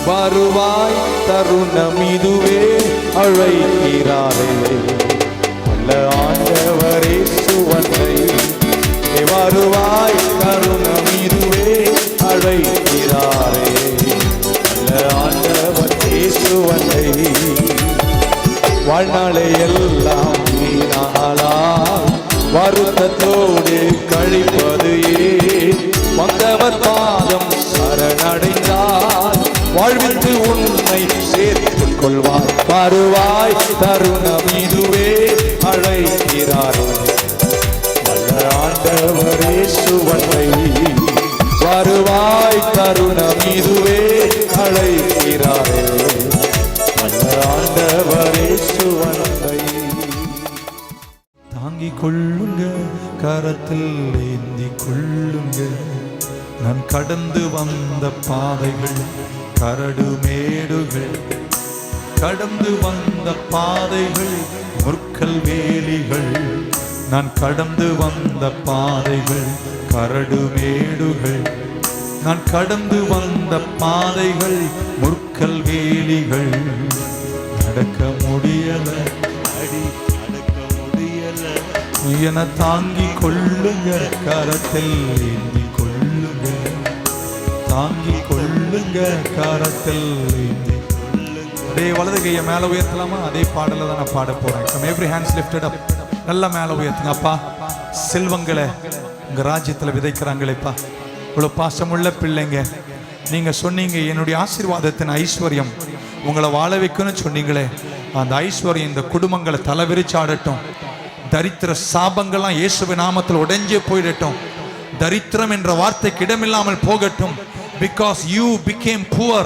வருவாய் தருணம் இதுவே அழைக்கிறாரே, வல்ல ஆண்டவரே சுவன்னை. வருவாய் தருணம் இதுவே அழைக்கிறாரே, வல்ல ஆண்டவரே சுவன்னை. வாழ்நாளை எல்லாம் வீணாளா வருத்தத்தோடு கழிப்பது ஏன்? வந்தவர் பாதம் சரணடைந்தால் வாழ்விற்கு உண்மை சேர்த்துக் கொள்வார். வருவாய் தருணம் இதுவே அழைக்கிறாரே, வல்ல ஆண்டவரே சுவன்னை. வருவாய் தருணம் இதுவே அழைக்கிறாரே, வல்ல ஆண்டவரே சுவன்னை. தாங்கிக் கொள்ளுங்க, கரத்தில் ஏந்தி கொள்ளுங்க. நான் கடந்து வந்த பாதைகள் கரடு மேடுகள், கடந்து வந்த பாதைகள் முற்கல் வேலிகள். நான் கடந்து வந்த பாதைகள் கரடு மேடுகள், நான் கடந்து வந்த பாதைகள் முற்கல் வேலிகள். நடக்க முடியல, அடி நடக்க முடியல. என தாங்கிக் கொள்ளுங்க, கரத்தில் ஏந்தி கொள்ளுங்க. தாங்கிக் கொள்ளுங்க, கரத்தில் ஏந்தி கொள்ளுங்க. அதே வலது கையை மேல உயர்த்தலாமா? அதே பாடல தான் நான் பாட போறேன். From every hands lifted up. நல்லா மேல உயர்த்துங்க. அப்பா, செல்வங்களை உங்க ராஜ்யத்துல விதைக்கிறாங்களேப்பா. இவ்வளவு பாசமுள்ள பிள்ளைங்க, நீங்க சொன்னீங்க என்னுடைய ஆசீர்வாதத்தின் ஐஸ்வர்யம் உங்களை வாழ வைக்கணும்னு சொன்னீங்களே. அந்த ஐஸ்வர்யம் இந்த குடும்பங்களை தலைவிரிச்சாடட்டும். தரித்திர சாபங்கள்லாம் இயேசுவின் நாமத்தில் உடைஞ்சே போயிடட்டும். தரித்திரம் என்ற வார்த்தைக்கு இடமில்லாமல் போகட்டும். Because you became poor,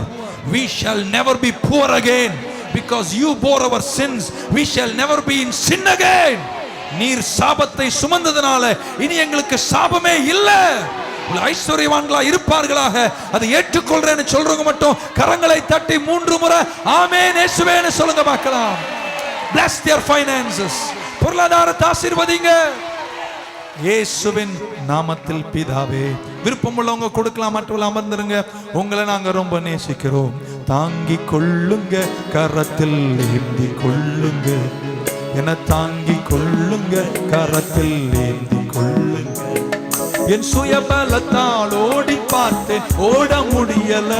we shall never be poor again. Because you bore our sins, we shall never be in sin again. நீர் சாபத்தை சுமந்ததனால இனி எங்களுக்கு சாபமே இல்லை. ஐஸ்வர்யவான்களா இருப்பார்களாக. அதை ஏற்றுக்கொள்றேன்னு சொல்றவங்க மட்டும் கரங்களை தட்டி 3 முறை ஆமென் இயேசுவேன்னு சொல்லுங்க பார்க்கலாம். Bless their finances. பொருளாதாரத்தை ஆசீர்வதிங்க இயேசுவின் நாமத்தில் பிதாவே. விருப்பம் உள்ளவங்க கொடுக்கலாம், மற்றவங்க அமர்ந்துருங்க. உங்களை நாங்க ரொம்ப நேசிக்கிறோம். தாங்கிக் கொள்ளுங்க, கரத்தில் ஏந்தி கொள்ளுங்க. என தாங்கிக் கொள்ளுங்க, கரத்தில் ஏந்தி கொள்ளுங்க. என் சுயபலத்தால் ஓடி பார்த்தேன், ஓட முடியல.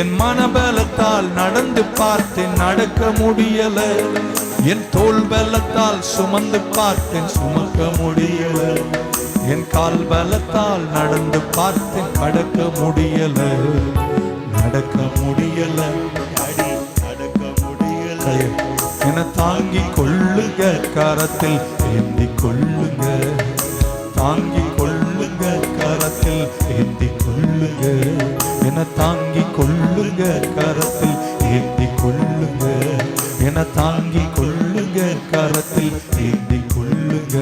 என் மனபலத்தால் நடந்து பார்த்தேன், நடக்க முடியல. என் தோல் பலத்தால் சுமந்து பார்த்தேன், சுமக்க முடியல. என் கால் பலத்தால் நடந்து பார்த்தேன், கடக்க முடியல. நடக்க முடியல, அடி நடக்க முடியல. என தாங்கிக் கொள்ளுங்க, கரத்தில் ஏந்தி கொள்ளுங்க. தாங்கிக் கொள்ளுங்க, கரத்தில் ஏந்தி கொள்ளுங்க. என தாங்கிக் கொள்ளுங்க, கரத்தில் ஏந்தி கொள்ளுங்க. என தாங்கிக் கொள்ளுங்க, கரத்தில் ஏந்தி கொள்ளுங்க.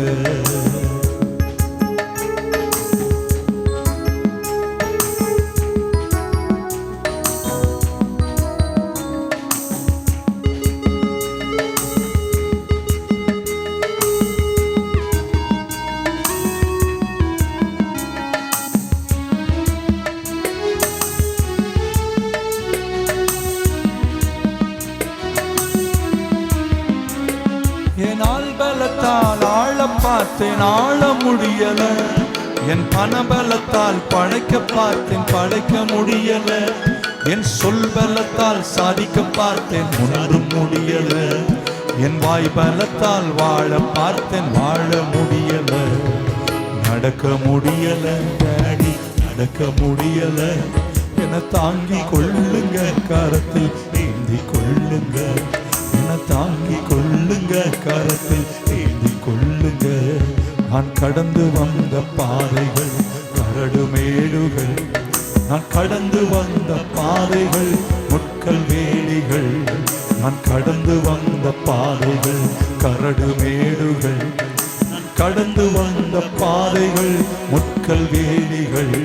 என் ஆள்பலத்தால் ஆழ பார்த்தேன், ஆழ முடியல. என் பணபலத்தால் படைக்க பார்த்தேன், படைக்க முடியல. என் சொல் பலத்தால் சாதிக்க பார்த்தேன், ஒன்றும் முடியல. என் வாய் பலத்தால் வாழ பார்த்தேன், வாழ முடியல. நடக்க முடியல, டாடி நடக்க முடியல. என தாங்கிக் கொள்ளுங்க, கரத்தில் ஏந்தி கொள்ளுங்க. என தாங்கிக் கொள்ளுங்க, கரத்தில் ஏந்தி கொள்ளுங்க. நான் கடந்து வந்த பாதைகள் கரடு மேடுகள். நான் கடந்து வந்த பாதைகள் முட்கள் வேலிகள். நான் கடந்து வந்த பாதைகள் கரடு மேடுகள். நான் கடந்து வந்த பாதைகள் முட்கள் வேலிகள்,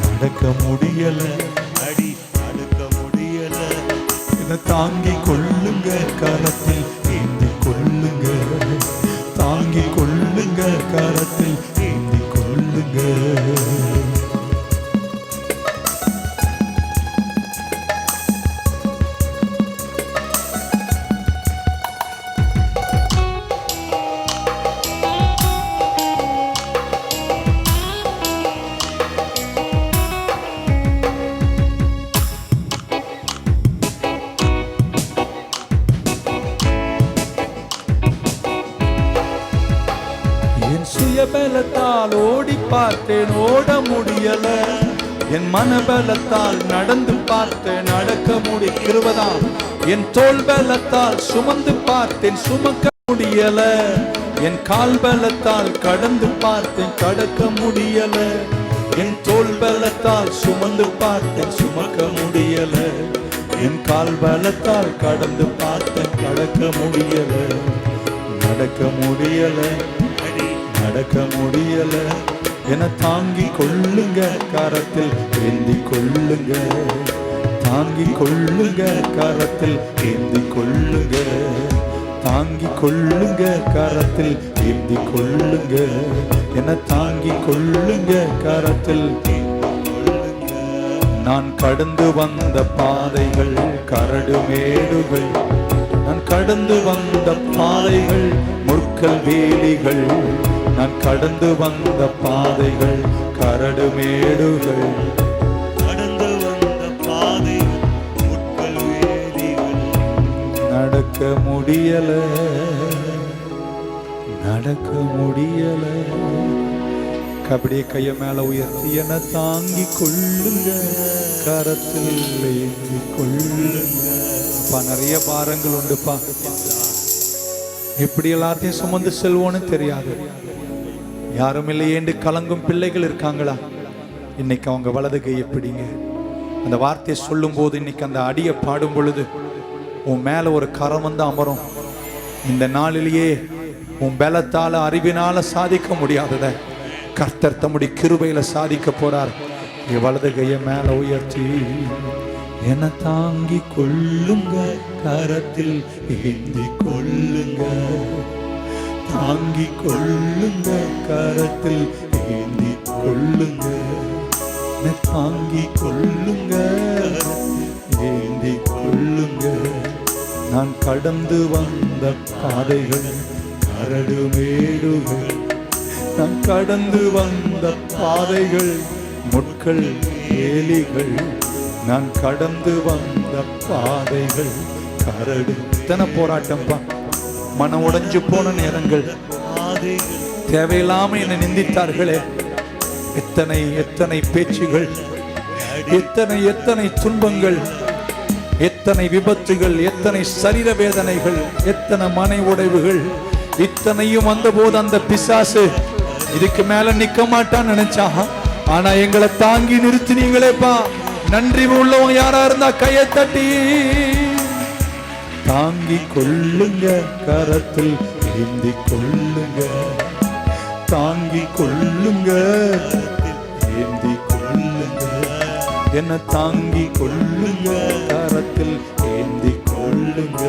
நடக்க முடியல, அடி நடக்க முடியல. இதை தாங்கி கொள்ளுங்க, கரத்தில் ஏந்தி கொள்ளுங்க, தாங்கி கொள்ளுங்க, கரத்தில் ஏந்தி கொள்ளுங்க. சுயபலத்தால் ஓடி பார்த்தேன், ஓட முடியல. என் மனபலத்தால் நடந்து பார்த்தேன், நடக்க முடிக்கிறதா. என் தோள் பலத்தால் சுமந்து பார்த்தேன், சுமக்க முடியல. என் கால் பலத்தால் கடந்து பார்த்தேன், கடக்க முடியல. என் தோள் பலத்தால் சுமந்து பார்த்தேன், சுமக்க முடியல. என் கால் பலத்தால் கடந்து பார்த்தேன், கடக்க முடியல. நடக்க முடியல, நடக்க முடியல. என தாங்கி கொள்ளுங்க, கரத்தில் ஏந்தி கொள்ளுங்க, தாங்கி கொள்ளுங்க, கரத்தில் ஏந்தி கொள்ளுங்க, தாங்கி கொள்ளுங்க, கரத்தில் ஏந்தி கொள்ளுங்க. என தாங்கி கொள்ளுங்க, கரத்தில் ஏந்தி கொள்ளுங்க. நான் கடந்து வந்த பாதைகள் கரடு மேடுகள், நான் கடந்து வந்த பாதைகள் முட்கள் வேலிகள், நான் கடந்து வந்த பாதைகள் கரடு மேடுகள், கடந்து வந்த பாதைகள் முட்கள் வேலிகள். நடக்க முடியல, நடக்க முடியல. அப்படியே கைய மேல உயர்த்தி என தாங்கி கொள்ளுங்க, கரத்தில் ஏந்தி கொள்ளுங்க. நிறைய பாரங்கள் உண்டுப்பா, எப்படி எல்லாத்தையும் சுமந்து செல்வோன்னு தெரியாது. யாரும் இல்லையே என்று கலங்கும் பிள்ளைகள் இருக்காங்களா? இன்னைக்கு அவங்க வலது கை எப்படிங்க அந்த வார்த்தையை சொல்லும் போது, இன்னைக்கு அந்த அடியை பாடும் பொழுது உன் மேல ஒரு கரம் வந்து அமரும். இந்த நாளிலேயே உன் பலத்தால அறிவினால சாதிக்க முடியாதத கர்த்தர் தம்முடைய கிருபையில சாதிக்க போறார். வலது கையை மேல உயர்த்தி என தாங்கி கொள்ளுங்க, கரத்தில் ஏந்தி கொள்ளுங்க, தாங்கி கொள்ளுங்க, கரத்தில் ஏந்தி கொள்ளுங்க, தாங்கி கொள்ளுங்க, ஏந்தி கொள்ளுங்க. நான் கடந்து வந்த பாதைகள் கரடு மேடுகள், நான் கடந்து வந்த பாதைகள் முட்கள் வேலிகள், நான் கடந்து வந்த பாதைகள் கரடு. இத்தனை போராட்டம்பா, மனம் உடைஞ்சு போன நேரங்கள், தேவையில்லாம என்னை நிந்தித்தார்களே, எத்தனை எத்தனை பேச்சுகள், எத்தனை எத்தனை துன்பங்கள், எத்தனை விபத்துகள், எத்தனை சரீர வேதனைகள், எத்தனை மனை உடைவுகள், இத்தனையும் வந்த போது அந்த பிசாசு இதுக்கு மேல நிக்க மாட்டான்னு நினைச்சா, ஆனா எங்களை தாங்கி நிறுத்தினீங்களேப்பா. நன்றி உள்ளவங்க யாரா இருந்தா கையை தட்டி தாங்கி கொள்ளுங்க, கரத்தில் ஏந்தி கொள்ளுங்க, தாங்கி கொள்ளுங்க, ஏந்தி கொள்ளுங்க, என்ன தாங்கி கொள்ளுங்க, கரத்தில் ஏந்தி கொள்ளுங்க.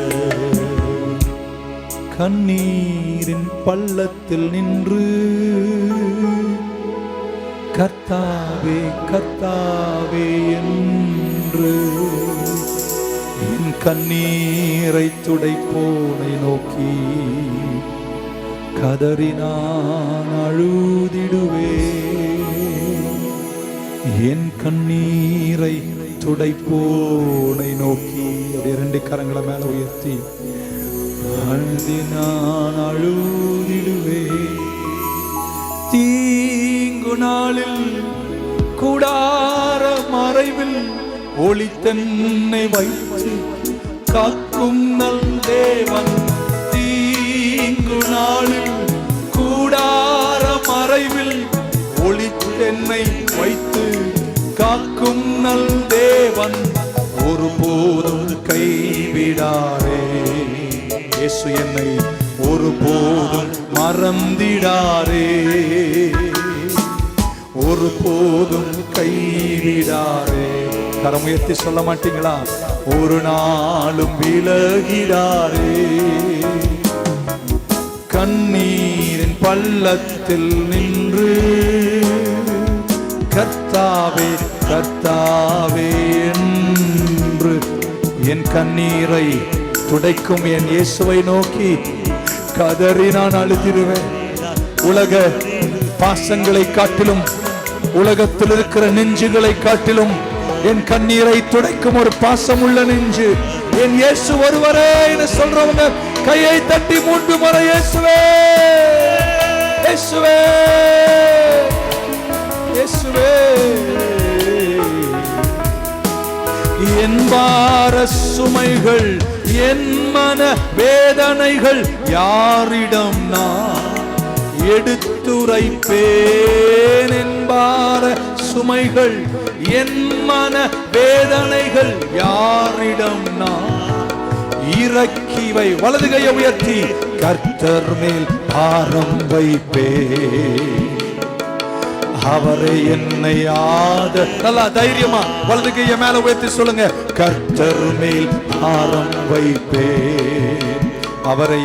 கண்ணீரின் பள்ளத்தில் நின்று கர்த்தாவே கர்த்தாவே என்று என் கண்ணீரை துடைப்போனை நோக்கி கதறினான் அழுதிடுவே. என் கண்ணீரை துடைப்போனை நோக்கி அப்படியே ரெண்டு கரங்களை மேல உயர்த்தி அழுதினான் அழுதிடுவே. தீங்கு நாளில் கூடார மறைவில் ஒளி தன்னை வைத்து காக்கும் நல் தேவன். தீங்கு நாளில் கூடார மறைவில் ஒளி தன்னை வைத்து காக்கும் நல் தேவன். ஒருபோதும் கைவிடாரே. இயேசு என்னை ஒருபோதும் மறவாரே. மறந்திடாரே, ஒரு போதும் கைவிடாரே. கரம் உயர்த்தி சொல்ல மாட்டீங்களா? ஒரு நாளும் விலகிடாரே. கண்ணீரின் பள்ளத்தில் நின்று கர்த்தாவே கர்த்தாவே என்று என் கண்ணீரை துடைக்கும் என் இயேசுவை நோக்கி கதறி நான் அழுதிருவேன். உலக பாசங்களை காட்டிலும், உலகத்தில் இருக்கிற நெஞ்சுகளை காட்டிலும் என் கண்ணீரை துடைக்கும் ஒரு பாசம் உள்ள நெஞ்சு என் இயேசு ஒருவரே என்று சொல்றவங்க கையை தட்டி 3 முறை இயேசுவே இயேசுவே இயேசுவே. என் பார சுமைகள், என் மன வேதனைகள் யாரிடம் நான் எடுத்துரைப்பேன்? என் பார சுமைகள், என் மன வேதனைகள் யாரிடம் நான் இறக்கிவை. வலது கையை உயர்த்தி கர்த்தர் மேல் பாரம் வைப்பேன். அவரை என்னை நல்லா தைரியமா வலது கையை மேல உயர்த்தி சொல்லுங்க. கர்த்தர் மேல் பாரம் வைப்பேன். அவரை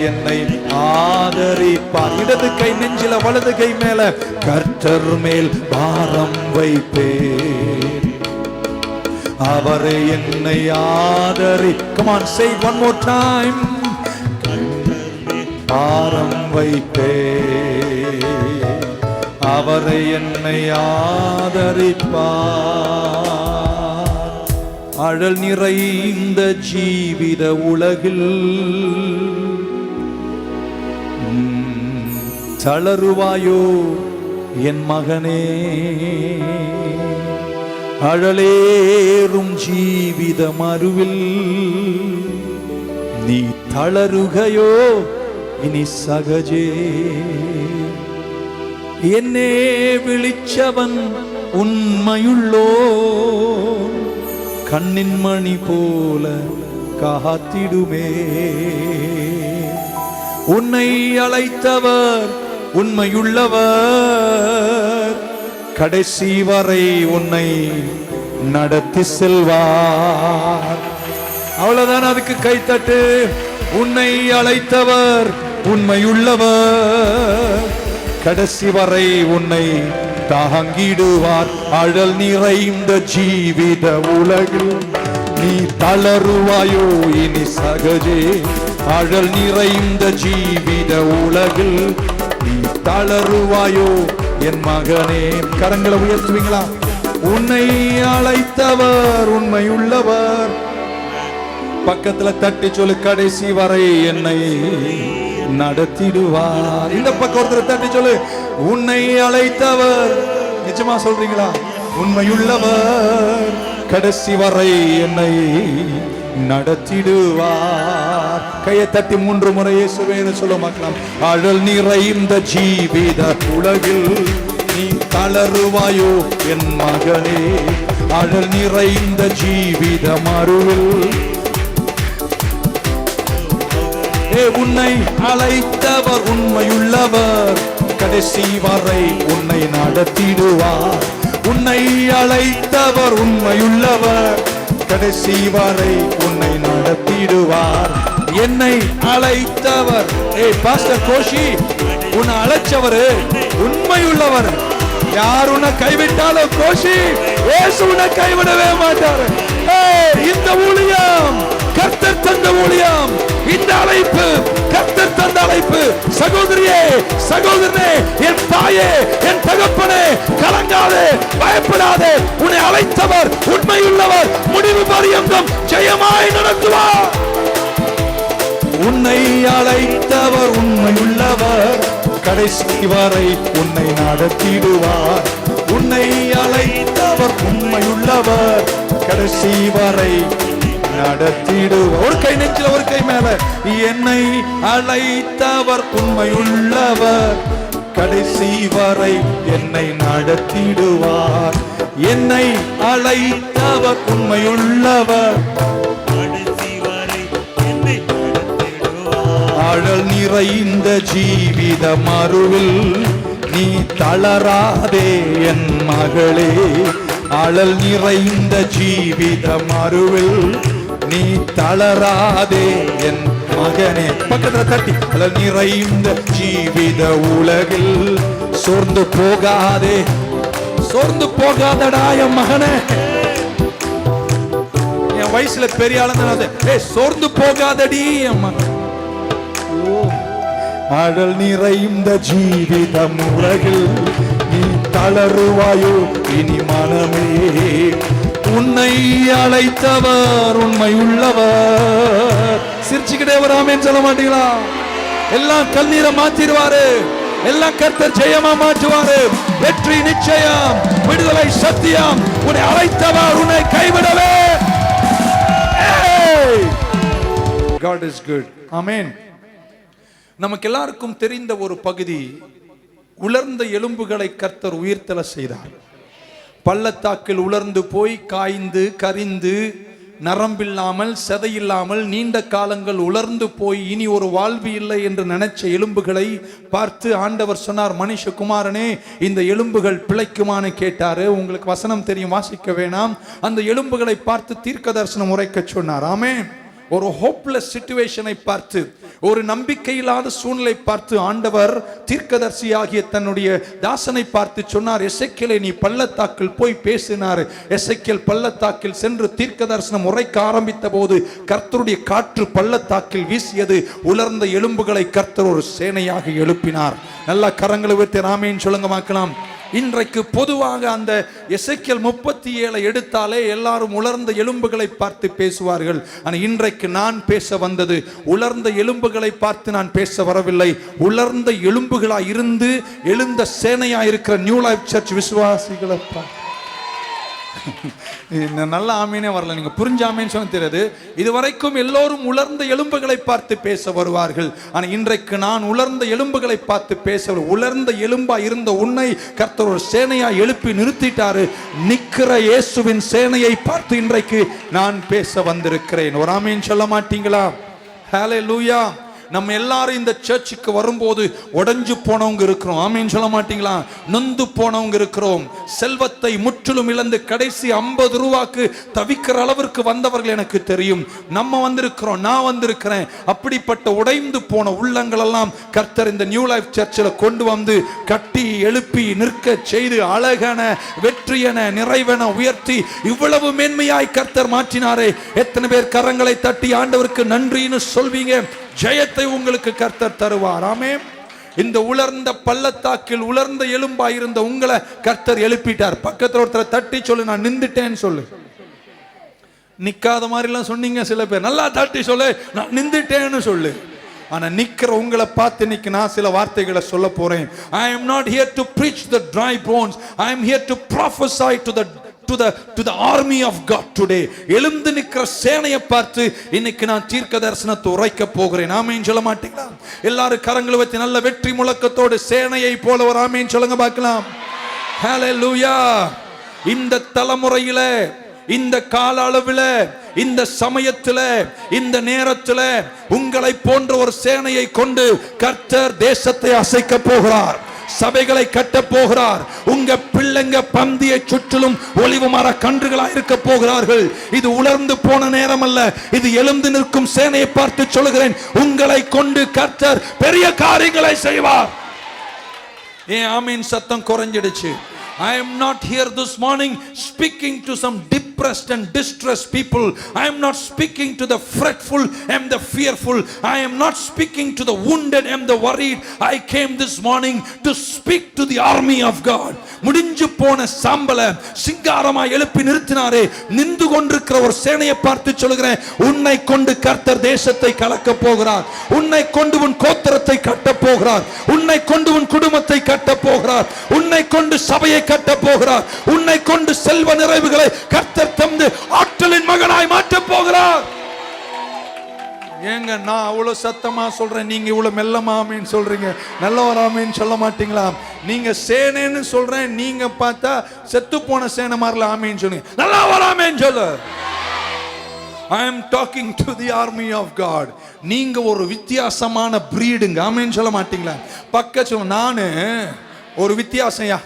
என்னை ஆதரிப்பார். இடது கை நெஞ்சில, வலது கை மேல. கர்த்தர் மேல் பாரம் வைப்பேன். அவரை என்னை ஆதரி. Come on, say it one more time. பாரம் வைப்பேன். அவரை என்னை ஆதரிப்பார். அழல் நிறைந்த ஜீவித உலகில் தளருவாயோ என் மகனே? அழலேறும் ஜீவித மருவில் நீ தளருகையோ இனி சகஜே? என்னே விழிச்சவன் உண்மையுள்ளோ, கண்ணின் மணி போல காத்திடுமே. உன்னை அழைத்தவர் உண்மையுள்ளவர், கடைசி வரை உன்னை நடத்தி செல்வார். அவ்வளவுதான், அதுக்கு கைத்தட்டு. உன்னை அழைத்தவர் உண்மையுள்ளவர், கடைசி வரை உன்னை தாங்கிடுவார். அழல் நிறைந்த ஜீவித உலகில் நீ தளருவாயோ இனி சகஜே? அழல் நிறைந்த ஜீவித உலகில் நீ தளருவாயோ என் மகனே? கரங்களை உயர்த்துவீங்களா? உன்னை அழைத்தவர் உண்மையுள்ளவர். பக்கத்துல தட்டி சொல்லு, கடைசி வரை என்னை நடத்திடுவார். இந்த பக்கம் ஒருத்தர் தட்டி சொல்லு, உன்னை அழைத்தவர். நிச்சயமா சொல்றீங்களா? உண்மையுள்ளவர், கடைசி வரை என்னை நடத்திடுவார். கையை தட்டி 3 முறை இயேசுவேன்னு சொல்ல மாட்டலாம். அழல் நிறைந்த ஜீவித உலகில் நீ தளருவாயோ என் மகனே? அழல் நிறைந்த ஜீவித மருவில் உன்னை அழைத்தவர் உண்மையுள்ளவர், கடைசி வரை உன்னை நடத்திடுவார். உன்னை அழைத்தவர் உண்மையுள்ளவர், கடைசி வரை உன்னை நடத்திடுவார். என்னை அழைத்தவர், பாஸ்டர் கோஷி, உன்னை அழைச்சவர் உண்மையுள்ளவர். யார் உன்னை கைவிட்டாலும் கோஷி, இயேசு உன்னை கைவிடவே மாட்டார். இந்த ஊழியம் கர்த்தர் தந்த ஊழியம். இந்த அழைப்பு கர்த்தர் தந்த அழைப்பு. சகோதரியே, சகோதரனே, என் தாயே, என் தகப்பனே, கலங்காதே, பயப்படாதே. உன்னை அழைத்தவர் உண்மையுள்ளவர், முடிவு பரியந்தம் ஜெயமாய் நடத்துவார். உன்னை அழைத்தவர் உண்மையுள்ளவர், கடைசி வரை உன்னை நடத்திடுவார். உன்னை அழைத்தவர் உண்மையுள்ளவர், கடைசி வரை நடத்திடுவார். ஒரு கை நெஞ்சில, ஒரு கை மேல. என்னை அழைத்தவர் உண்மையுள்ளவர், கடைசி வரை என்னை நடத்திடுவார். என்னை அழைத்தவர் உண்மையுள்ளவர், அழல் நிறைந்த ஜீவித மறுவில் நீ தளராதே என் மகளே. அழல் நிறைந்த ஜீவித மறுவில் நீ தளராதே என் மகனே. பக்கத்துல தட்டி. அழல் நிறைந்த ஜீவித உலகில் சோர்ந்து போகாதே. சோர்ந்து போகாதடா என் மகனே. என் வயசுல பெரிய ஆளுங்க சோர்ந்து போகாதடி என் மகன். அழல் நிறைந்த ஜீவிதம் உலகில் நீ தளருவாயோ இனி மனமே. உன்னை அழைத்தவர் உண்மை உள்ளவர். சிரிச்சுக்கிட்டே வராமேன்னு சொல்ல மாட்டீங்களா? எல்லாம் கண்ணீரை மாத்திடுவாரு. எல்லாம் கர்த்தர் ஜெயமா மாற்றுவாரு. வெற்றி நிச்சயம், விடுதலை சத்தியம். உன்னை அழைத்தவர் உன்னை கைவிடவே. God is good. Amen. நமக்கு எல்லாருக்கும் தெரிந்த ஒரு பகுதி, உலர்ந்த எலும்புகளை கர்த்தர் உயிர்த்தெழ செய்தார். பள்ளத்தாக்கில் உலர்ந்து போய் காய்ந்து கரிந்து நரம்பில்லாமல் செதையில்லாமல் நீண்ட காலங்கள் உலர்ந்து போய் இனி ஒரு வாழ்வு இல்லை என்று நினைச்ச எலும்புகளை பார்த்து ஆண்டவர் சொன்னார், மனுஷகுமாரனே இந்த எலும்புகள் பிழைக்குமான்னு கேட்டாரு. உங்களுக்கு வசனம் தெரியும், வாசிக்க வேணாம். அந்த எலும்புகளை பார்த்து தீர்க்க தரிசனம் உரைக்க சொன்னார். ஆமென். ஒரு ஹோப்லெஸ் சிச்சுவேஷனை பார்த்து, ஒரு நம்பிக்கையில்லாத சூழ்நிலை பார்த்து ஆண்டவர் தீர்க்கதரிசியாகிய தன்னுடைய தாசனை பார்த்து சொன்னார், எசேக்கியேலே நீ பள்ளத்தாக்கில் போய் பேசினார். எசேக்கியேல் பள்ளத்தாக்கில் சென்று தீர்க்க தரிசனம் உரைக்க ஆரம்பித்த போது கர்த்தருடைய காற்று பள்ளத்தாக்கில் வீசியது. உலர்ந்த எலும்புகளை கர்த்தர் ஒரு சேனையாக எழுப்பினார். நல்ல கரங்களை வைத்து ஆமென் சொல்லுங்க பார்க்கலாம். இன்றைக்கு பொதுவாக அந்த எசேக்கியேல் 37 எடுத்தாலே எல்லாரும் உலர்ந்த எலும்புகளை பார்த்து பேசுவார்கள். ஆனால் இன்றைக்கு நான் பேச வந்தது உலர்ந்த எலும்புகளை பார்த்து நான் பேச வரவில்லை. உலர்ந்த எலும்புகளாய் இருந்து எழுந்த சேனையா இருக்கிற நியூ லைஃப் சர்ச் விசுவாசிகளை நல்ல ஆமீனே வரல. நீங்க புரிஞ்ச ஆமீன் சொன்ன தெரியாது. இதுவரைக்கும் எல்லோரும் உலர்ந்த எலும்புகளை பார்த்து பேச வருவார்கள். ஆனா இன்றைக்கு நான் உலர்ந்த எலும்புகளை பார்த்து பேச, உலர்ந்த எலும்பா இருந்த உன்னை கர்த்தர் ஒரு சேனையா எழுப்பி நிறுத்திட்டாரு. நிக்கிற இயேசுவின் சேனையை பார்த்து இன்றைக்கு நான் பேச வந்திருக்கிறேன். ஒரு ஆமீன் சொல்ல மாட்டீங்களா? ஹல்லேலூயா. நம்ம எல்லாரும் இந்த சர்ச்சுக்கு வரும்போது உடைஞ்சு போனவங்க இருக்கிறோம். ஆமீன் சொல்ல மாட்டீங்களா? நொந்து போனவங்க இருக்கிறோம். செல்வத்தை முற்றிலும் இழந்து கடைசி 50 ரூபாய்க்கு தவிக்கிற அளவிற்கு வந்தவர்கள் எனக்கு தெரியும். நம்ம வந்திருக்கிறோம், நான் வந்திருக்கிறேன். அப்படிப்பட்ட உடைந்து போன உள்ளங்கள் எல்லாம் கர்த்தர் இந்த நியூ லைஃப் சர்ச்சில் கொண்டு வந்து கட்டி எழுப்பி நிற்க செய்து அழகன வெற்றியன நிறைவென உயர்த்தி இவ்வளவு மேன்மையாய் கர்த்தர் மாற்றினாரே. எத்தனை பேர் கரங்களை தட்டி ஆண்டவருக்கு நன்றின்னு சொல்வீங்க? ஜெயத்தை உங்களுக்கு கர்த்தர் தருவார். ஆமென். இந்த உலர்ந்த பள்ளத்தாக்கில் உலர்ந்த எலும்பாயிருந்த உங்களை கர்த்தர் எழுப்பிட்டார். பக்கத்துல ஒருத்தர் தட்டி சொல்லு, நான் நின்றுட்டேன்னு சொல்லு. நிக்காத மாதிரி எல்லாம் சொன்னீங்க சில பேர். நல்லா தட்டி சொல்லு, நான் நின்றுட்டேன்னு சொல்லு. ஆனா நிக்கிற உங்களை பார்த்து இன்னைக்கு நான் சில வார்த்தைகளை சொல்ல போறேன். I am not here to preach the dry bones. I am here to prophesy to the army of God today. எழுந்து நிக்கிற சேனையை பார்த்து இன்னைக்கு நான் தீர்க்க தரிசனத்தை உரைக்க போகிறேன். ஆமென் சொல்ல மாட்டீங்களா? எல்லாரும் கரங்களை வைத்து நல்ல வெற்றி முழக்கத்தோடு சேனையை போல ஒரு ஆமென் சொல்லுங்க பார்க்கலாம். ஹல்லேலூயா. இந்த தலைமுறையில, இந்த கால அளவில், இந்த சமயத்தில், இந்த நேரத்தில் உங்களை போன்ற ஒரு சேனையை கொண்டு கர்த்தர் தேசத்தை அசைக்க போகிறார். சபைகளை கட்ட போகிறார். உங்க பிள்ளைங்க பந்தியை சுற்றிலும் ஒளிவு மர கன்றுகளாக இருக்க போகிறார்கள். இது உலர்ந்து போன நேரம் அல்ல, இது எழுந்து நிற்கும் சேனையை பார்த்து சொல்கிறேன், உங்களை கொண்டு கர்த்தர் பெரிய காரியங்களை செய்வார். ஏன் ஆமீன் சத்தம் குறைஞ்சிடுச்சு? I am not here this morning speaking to some depressed and distressed people. I am not speaking to the fretful and the fearful. I am not speaking to the wounded and the worried. I came this morning to speak to the army of God. முடிஞ்சு போன சாம்பல சிங்காரமா எழுப்பி நிறுத்தினாரே, நின்று கொண்டிருக்கிற ஒரு சேனையை பார்த்து சொல்கிறேன், உன்னை கொண்டு கர்த்தர் தேசத்தை கலக்க போகிறார். உன்னை கொண்டு உன் கோத்திரத்தை கட்ட போகிறார். உன்னை கொண்டு உன் குடும்பத்தை கட்ட போகிறார். உன்னை கொண்டு சபையை கட்ட போகிறார். உன்னை கொண்டு செல்வ நிறைவுகளை கர்த்தர் தந்து ஆற்றலின் மகனாய் மாற்ற போகிறார். ஏங்க நான் அவ்வளவு சத்தமா சொல்றேன், நீங்க இவ்வளவு மெல்லமா ஆமீன் சொல்றீங்க? நல்ல ஒரு ஆமீன் சொல்ல மாட்டீங்களா? நீங்க சேனைன்னு சொல்றேன், நீங்க பார்த்தா செத்து போன சேனை மாதிரில ஆமீன் சொல்லுங்க. நல்லா ஒரு ஆமீன் சொல்லு. I am talking to the army of God. நீங்க ஒரு வித்தியாசமான பிரீடுங்க. ஆமென் சொல்ல மாட்டீங்களா? பக்கத்துல நானு ஒரு வித்தியாசம்யா.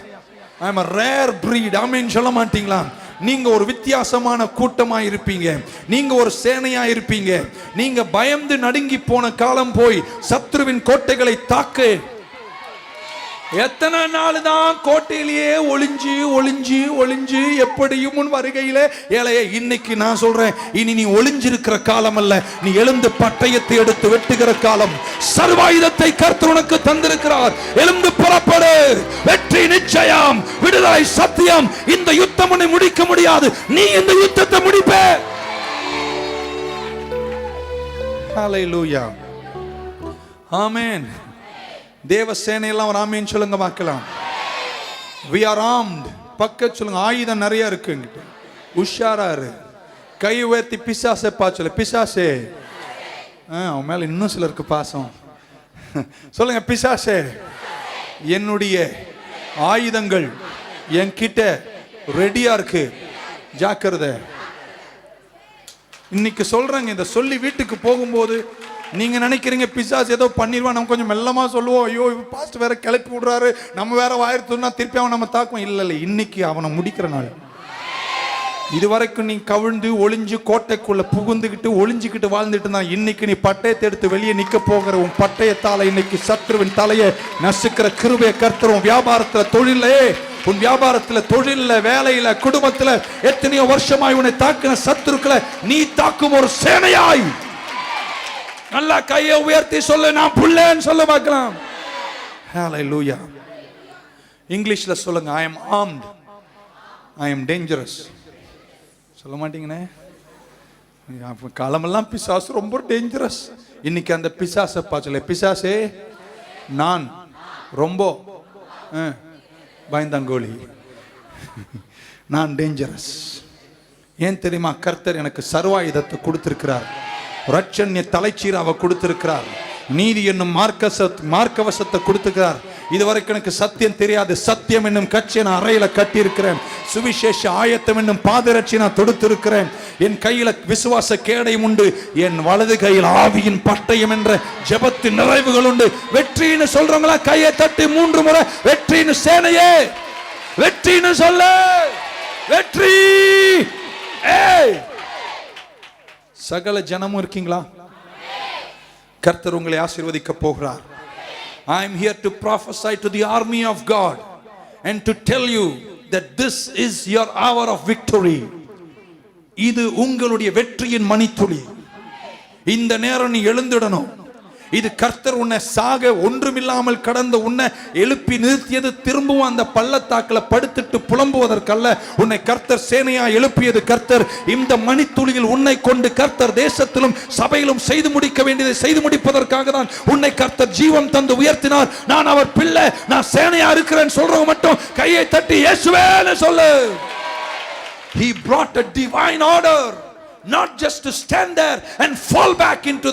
I am a rare breed. ஆமென் சொல்ல மாட்டீங்களா? நீங்க ஒரு வித்தியாசமான கூட்டமா இருப்பீங்க. நீங்க ஒரு சேனையா இருப்பீங்க. நீங்க பயந்து நடுங்கி போன காலம் போய் சத்ருவின் கோட்டைகளை தாக்கு. எத்தனை நாள் தான் கோட்டையிலேயே ஒளிஞ்சு ஒளிஞ்சு ஒளிஞ்சு எப்படியும் முன் வருகையிலே ஏழைய. இன்னைக்கு நான் சொல்றேன், இனி நீ ஒளிஞ்சிருக்கிற காலம் அல்ல, நீ எழுந்து பட்டயத்தை எடுத்து வெட்டுகிற காலம். சர்வாயுதத்தை கர்த்தர் உனக்கு தந்திருக்கிறார். எழுந்து புறப்படு. வெற்றி நிச்சயம், விடுதலை சத்தியம். இந்த யுத்தம் உன்னை முடிக்க முடியாது, நீ இந்த யுத்தத்தை முடிப்ப. ஹல்லேலூயா, ஆமென். தேவ சேனையெல்லாம் ஒரு ஆமீன் சொல்லுங்க பார்க்கலாம். We are armed. பக்கத்து சொல்லுங்க, ஆயுதம் நிறைய இருக்குங்க. உஷாரா இரு. கை உயர்த்தி பிசாசை பாச்சல. பிசாசே, அவன் மேல இன்னும் சிலருக்கு பாசம். சொல்லுங்க, பிசாசே, என்னுடைய ஆயுதங்கள் என்கிட்ட ரெடியா இருக்கு, ஜாக்கிரதை. இன்னைக்கு சொல்றேங்க, இந்த சொல்லி வீட்டுக்கு போகும்போது நீங்க நினைக்கிறீங்க பிசாசு ஏதோ பண்ணிடுவான், நம்ம கொஞ்சம் மெல்லமா சொல்லுவோம். ஐயோ பாஸ்ட் வேற கிளப்பி விடுறாரு, நம்ம வேற வாயிரத்துனா திருப்பி அவன் நம்ம தாக்குவோம். இல்ல, இன்னைக்கு அவனை முடிக்கிற நாள். இதுவரைக்கும் நீ கவிழ்ந்து ஒளிஞ்சு கோட்டைக்குள்ள புகுந்துகிட்டு ஒளிஞ்சுக்கிட்டு வாழ்ந்துட்டு இருந்தா, இன்னைக்கு நீ பட்டயத்தை எடுத்து வெளியே நிக்க போகிற. உன் பட்டயத்தால இன்னைக்கு சத்ருவின் தலையை நசுக்கிற கிருபையை கர்த்தர் உன் வியாபாரத்துல, தொழிலே, உன் வியாபாரத்துல, தொழில, வேலையில, குடும்பத்துல எத்தனையோ வருஷமாய் உன்னை தாக்கின சத்துருக்களை நீ தாக்கும் ஒரு சேனையாய். நல்லா கையை உயர்த்தி சொல்லு, நான் புள்ளேன்னு சொல்ல பார்க்கலாம். ஹல்லேலூயா. இங்கிலீஷ்ல சொல்லுங்க, I am armed, I am dangerous. சொல்ல மாட்டீங்கனே. காலமெல்லாம் பிசாசு ரொம்ப டேஞ்சரஸ். இன்னைக்கு அந்த பிசாசை பாச்சல. பிசாசே, நான் ரொம்ப பயந்தாங்கோலி, நான் டேஞ்சரஸ். ஏன் தெரியுமா? கர்த்தர் எனக்கு சர்வாயுதத்தை கொடுத்திருக்கிறார். ரட்சண்ய தலைச்சீராவை கொடுத்திருக்கிறார். நீதி என்னும் மார்க்கவசத்தை கொடுத்திருக்கிறார். இதுவரைக்கும் எனக்கு சத்தியம் தெரியாது. சத்தியம் என்னும் கட்சியை நான் அறையில கட்டி இருக்கிறேன். சுவிசேஷ ஆயத்தம் என்னும் பாதரட்சி நான் தொடுத்திருக்கிறேன். என் கையில விசுவாச கேடயம் உண்டு. என் வலது கையில் ஆவியின் பட்டயம் என்ற ஜெபத்தின் நிறைவுகள் உண்டு. வெற்றின்னு சொல்றவங்களா கையை தட்டி 3 முறை வெற்றின்னு. சேனையே, வெற்றின்னு சொல்ல. வெற்றி. சகல ஜனமும் இருக்கீங்களா? கர்த்தர் உங்களை ஆசீர்வதிக்க போகிறார். I am here to prophesy to the army of God and to tell you that this is your hour of victory. இது உங்களுடைய வெற்றியின் மணித்துளி. இந்த நேரம் நீ எழுந்திடணும். இது கர்த்தர் உன்னை சாக ஒன்றுமில்லாமல் கடந்த உன்னை எழுப்பி நிறுத்தியது. திரும்பவும் அந்த பள்ளத்தாக்குல படுத்துட்டு புலம்புவதற்கல்ல. உன்னை கர்த்தர் சேனையா எழுப்பியது. கர்த்தர் இந்த மணித்துளியில் உன்னை கொண்டு கர்த்தர் தேசத்திலும் சபையிலும் செய்து முடிக்க வேண்டியதை செய்து முடிப்பதற்காக தான் உன்னை கர்த்தர் ஜீவன் தந்து உயர்த்தினார். நான் அவர் பிள்ளை, நான் சேனையா இருக்கிறேன் சொல்றவங்க மட்டும் கையை தட்டி இயேசுவேன்னு சொல்லு. He brought a divine order. Not just to stand there and fall back into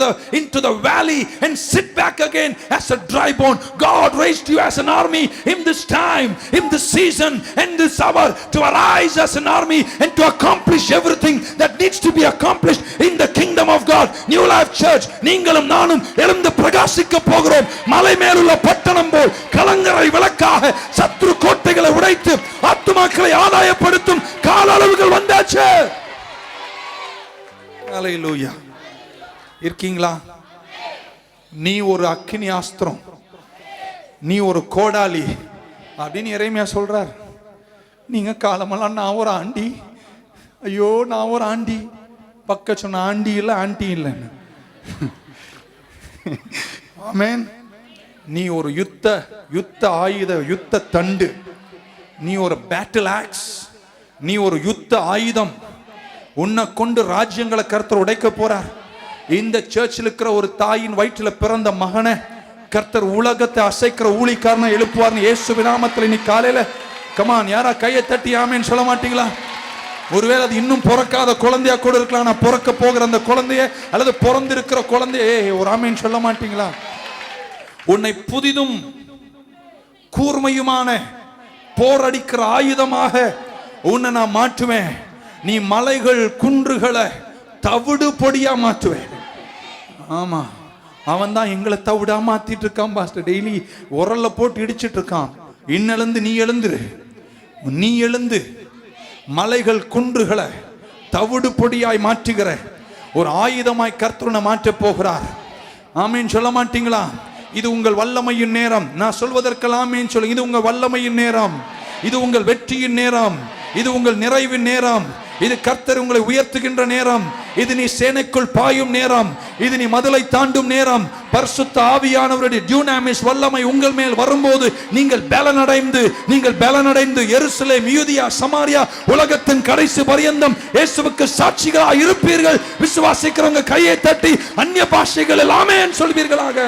the valley and sit back again as a dry bone. God raised you as an army in this time, in this season, and this hour, to arise as an army and to accomplish everything that needs to be accomplished in the kingdom of God. New Life Church, நீங்களும் நானும் எழுந்து பிரகாசிக்க போகிறோம். மலை மேலுள்ள பட்டணம் போல் கலங்கரை விளக்காக சத்ரு கோட்டைகளை உடைத்து ஆத்துமாக்களை ஆதாயப்படுத்தும் கால அளவுகள் வந்தாச்சு. ஹல்லேலூயா. இருக்கீங்களா? நீ ஒரு அக்கினி ஆஸ்திரம், நீ ஒரு கோடாலி அப்படின்னு எரேமியா சொல்றார். நீங்க காலமெல்லாம் நான் ஒரு ஆண்டி, ஐயோ நான் ஒரு ஆண்டி. பக்க சொன்ன ஆண்டி இல்லை, ஆண்டி இல்லைன்னு. ஆமென். நீ ஒரு யுத்த ஆயுத, யுத்த தண்டு. நீ ஒரு பேட்டில் ஆக்ஸ். நீ ஒரு யுத்த ஆயுதம். உன்னை கொண்டு ராஜ்யங்களை கர்த்தர் உடைக்க போறார். இந்த சர்ச்சில் இருக்கிற ஒரு தாயின் வயிற்றுல பிறந்த மகனை கர்த்தர் உலகத்தை அசைக்கிற ஊழிக்காரனை எழுப்புவார்னு இயேசு நாமத்தில் இன்னைக்கு காலையில. கமான், யாரா கையை தட்டி ஆமேன்னு சொல்ல மாட்டீங்களா? ஒருவேளை அது இன்னும் பிறக்காத குழந்தையா கூட இருக்கலாம். நான் பிறக்க போகிற அந்த குழந்தைய அல்லது பிறந்திருக்கிற குழந்தைய ஒரு ஆமேன்னு சொல்ல மாட்டீங்களா? உன்னை புதிதும் கூர்மையுமான போரடிக்கிற ஆயுதமாக உன்னை நான் மாற்றுவேன். நீ மலைகள் குன்றுகளை தவிடு பொடியா மாற்றுவேன். ஆமா, அவன் தான் எங்களை தவிடா மாத்திட்டு இருக்கான் பாஸ்டர். டெய்லி உரல்ல போட்டு இடிச்சிட்டு இருக்கான். இன்னெழுந்து நீ எழுந்துரு, நீ எழுந்து மலைகள் குன்றுகளை தவிடு பொடியாய் மாற்றுகிற ஒரு ஆயுதமாய் கர்த்தர் மாற்ற போகிறார். ஆமீன் சொல்ல மாட்டீங்களா? இது உங்கள் வல்லமையின் நேரம். நான் சொல்வதற்கெல்லாம் ஆமீன் சொல்லுங்க. இது உங்கள் வல்லமையின் நேரம், இது உங்கள் வெற்றியின் நேரம், இது உங்கள் நிறைவின் நேரம், இது கர்த்தர் உங்களை உயர்த்துகின்ற நேரம், இது நீ சேனைக்குள் பாயும் நேரம், இது நீ மதிலை தாண்டும் நேரம். பரிசுத்த ஆவியானவருடைய ட்யூனாமிஸ் வல்லமை உங்கள் மேல் வரும்போது நீங்கள் பலனடைந்து எருசலேம், யூதியா, சமாரியா, உலகத்தின் கடைசி பரியந்தம் இயேசுவுக்கு சாட்சிகளாக இருப்பீர்கள். விசுவாசிக்கிறவங்க கையை தட்டி அந்நிய பாஷைகளில் ஆமென் சொல்வீர்களாக.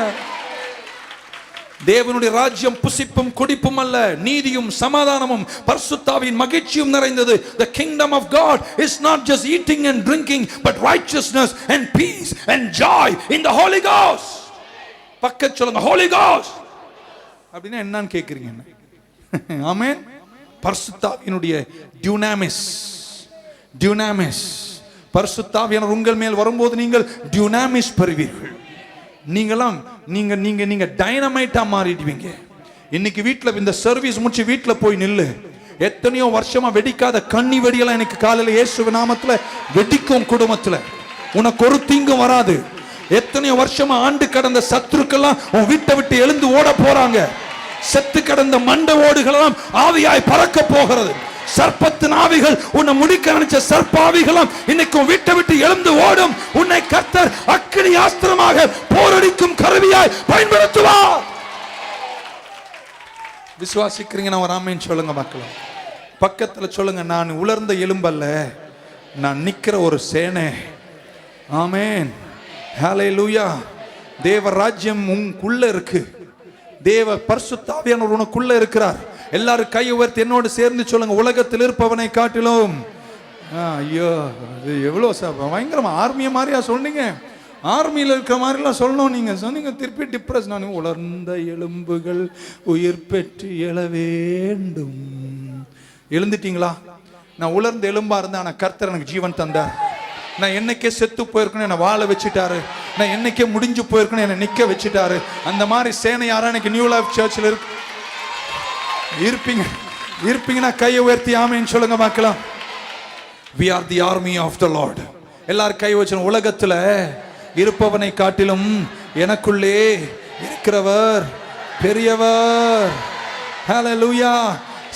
தேவனுடைய ராஜ்யம் புசிப்பும் குடிப்பும் அல்ல, நீதியும் சமாதானமும் பரிசுத்த ஆவியின் மகிழ்ச்சியும் நிறைந்தது. The kingdom of God is not just eating and drinking, but righteousness and peace and joy in the Holy Ghost. பக்கத்துல சொல்லுங்க, Holy Ghost அப்படினா என்னன்னு கேக்குறீங்க? ஆமென். பரிசுத்த ஆவியினுடைய டியூனாமிஸ் பரிசுத்த ஆவியானவர் உங்கள் மேல் வரும்போது நீங்கள் டியூனாமிஸ் பெறுவீர்கள். நீங்க டைனமைட்டா மாறிடுவீங்க. இன்னைக்கு வீட்டில் இந்த சர்வீஸ் முடிச்சு வீட்டில் போய் நில்லு. எத்தனையோ வருஷமா வெடிக்காத கண்ணி வெடியெல்லாம் எனக்கு காலையில் இயேசு நாமத்துல வெடிக்கும். குடும்பத்துல உனக்கு ஒரு தீங்கும் வராது. எத்தனையோ வருஷமா ஆண்டு கடந்த சத்துருக்கெல்லாம் உன் வீட்டை விட்டு எழுந்து ஓட போறாங்க. செத்து கடந்த மண்ட ஓடுகளெல்லாம் ஆவியாய் பறக்க போகிறது. சர்ப்பத்தின் ஆவிகள், உன்னை முடிக்க நினைச்ச சர்ப்ப ஆவிகளும் இன்னைக்கு வீட்டை விட்டு எழுந்து ஓடும். உன்னை கர்த்தர் அக்கினி ஆஸ்திரமாக போரடிக்கும் கருவியாய் பயன்படுத்துவார். விசுவாசிக்கிறீங்க? ஒரு ஆமென் சொல்லுங்க மக்களே. பக்கத்துல சொல்லுங்க, நான் உலர்ந்த எலும்பல்ல, நான் நிக்கிற ஒரு சேனை. ஆமென், ஹல்லேலூயா. தேவ ராஜ்யம் உனக்குள்ள இருக்கு. தேவ பரிசுத்த ஆவியானவர் உனக்குள்ள இருக்கிறார். எல்லாரும் கை உயர்த்தி என்னோடு சேர்ந்து சொல்லுங்க, உலகத்தில் இருப்பவனை காட்டிலும். ஐயோ, எவ்வளோ பயங்கரமா ஆர்மிய மாதிரியா சொன்னீங்க. ஆர்மியில் இருக்கிற மாதிரிலாம் சொல்லணும். நீங்க சொன்னீங்க திருப்பி டிப்ரெஸ். நான் உலர்ந்த எலும்புகள் உயிர் பெற்று எழ வேண்டும். எழுந்துட்டீங்களா? நான் உலர்ந்த எலும்பா இருந்தேன், ஆனா கர்த்தர் எனக்கு ஜீவன் தந்தார். நான் என்னைக்கே செத்து போயிருக்கணும், என்னை வாழ வச்சுட்டாரு. நான் என்னைக்கே முடிஞ்சு போயிருக்கணும், என்னை நிக்க வச்சுட்டாரு. அந்த மாதிரி சேனை யாரா எனக்கு நியூ லைஃப் சர்ச்சில் இருப்பீங்கன்னா கையை உயர்த்தி ஆமென் சொல்லுங்க பார்க்கலாம். We are the army of the Lord. எல்லாரும் கை வச்சு, உலகத்துல இருப்பவனை காட்டிலும் எனக்குள்ளே இருக்கிறவர் பெரியவர். ஹல்லேலூயா.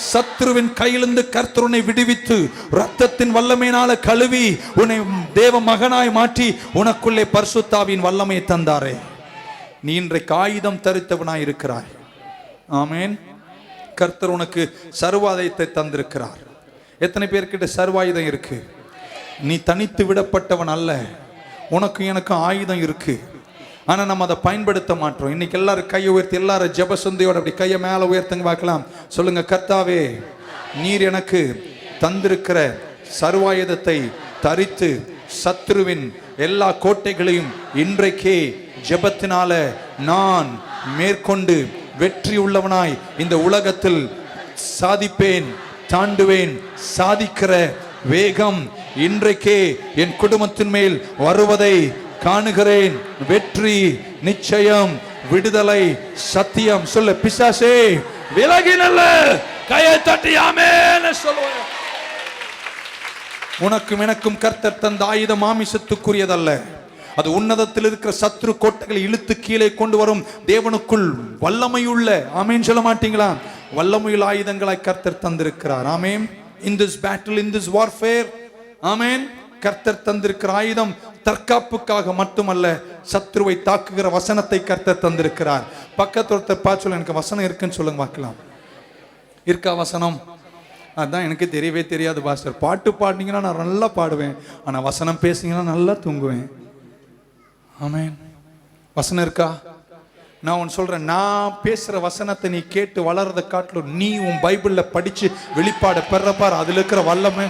சத்ருவின் கையிலிருந்து கர்த்தர் உன்னை விடுவித்து ரத்தத்தின் வல்லமையினால கழுவி உன்னை தேவ மகனாய் மாற்றி உனக்குள்ளே பரிசுத்த ஆவியின் வல்லமையை தந்தாரே. நீ இன்றைக்கு ஆயுதம் தரித்தவனாய் இருக்கிறாய். ஆமென். கர்த்தர் உனக்கு சர்வாயுதத்தை தந்திருக்கிறார். எத்தனை பேர்கிட்ட சர்வாயுதம் இருக்கு? நீ தனித்து விடப்பட்டவன் அல்ல. உனக்கு எனக்கும் ஆயுதம் இருக்கு. ஆனா நம்ம அதை பயன்படுத்த மாட்டோம். இன்னைக்கு எல்லாரும் கையை உயர்த்தி, எல்லாரும் ஜெபசந்தையோட அப்படி கையை மேல உயர்த்துங்க பார்க்கலாம். சொல்லுங்க, கர்த்தாவே, நீர் எனக்கு தந்திருக்கிற சர்வாயுதத்தை தரித்து சத்ருவின் எல்லா கோட்டைகளையும் இன்றைக்கே ஜெபத்தினால நான் மேற்கொண்டு வெற்றி உள்ளவனாய் இந்த உலகத்தில் சாதிப்பேன், தாண்டுவேன். சாதிக்கிற வேகம் இன்றைக்கே என் குடும்பத்தின் மேல் வருவதை காணுகிறேன். வெற்றி நிச்சயம், விடுதலை சத்தியம். சொல்ல, பிசாசே விலகி நல்ல கையை தட்டி ஆமென் சொல்லுவேன். உனக்கும் எனக்கும் கர்த்தர் தந்த ஆயுதம் மாமிசத்துக்குரியதல்ல. அது உன்னதத்தில் இருக்கிற சத்ரு கோட்டைகளை இழுத்து கீழே கொண்டு வரும் தேவனுக்குள் வல்லமையுள்ள, ஆமென் சொல்ல மாட்டீங்களா? வல்லமையுள்ள ஆயுதங்களாய் கர்த்தர் தந்திருக்கிறார். ஆமென். In this battle, in this warfare, ஆமென், கர்த்தர் தந்திருக்கிற ஆயுதம் தற்காப்புக்காக மட்டுமல்ல, சத்ருவை தாக்குகிற வசனத்தை கர்த்தர் தந்திருக்கிறார். பக்கத்துல பார்த்து சொல்ல, எனக்கு வசனம் இருக்குன்னு சொல்லுங்க பார்க்கலாம். இருக்கா வசனம்? அதுதான் எனக்கு தெரியவே தெரியாது பாஸ்டர். பாட்டு பாடினீங்கன்னா நான் நல்லா பாடுவேன், ஆனா வசனம் பேசிங்கன்னா நல்லா தூங்குவேன். ஆமென். வசனம் இருக்கா? நான் ஒன்று சொல்றேன், நான் பேசுற வசனத்தை நீ கேட்டு வளர்றதை காட்டிலும் நீ உன் பைபிள்ல படிச்சு வெளிப்பாட பெறப்பார். அதுல இருக்கிற வல்லமை.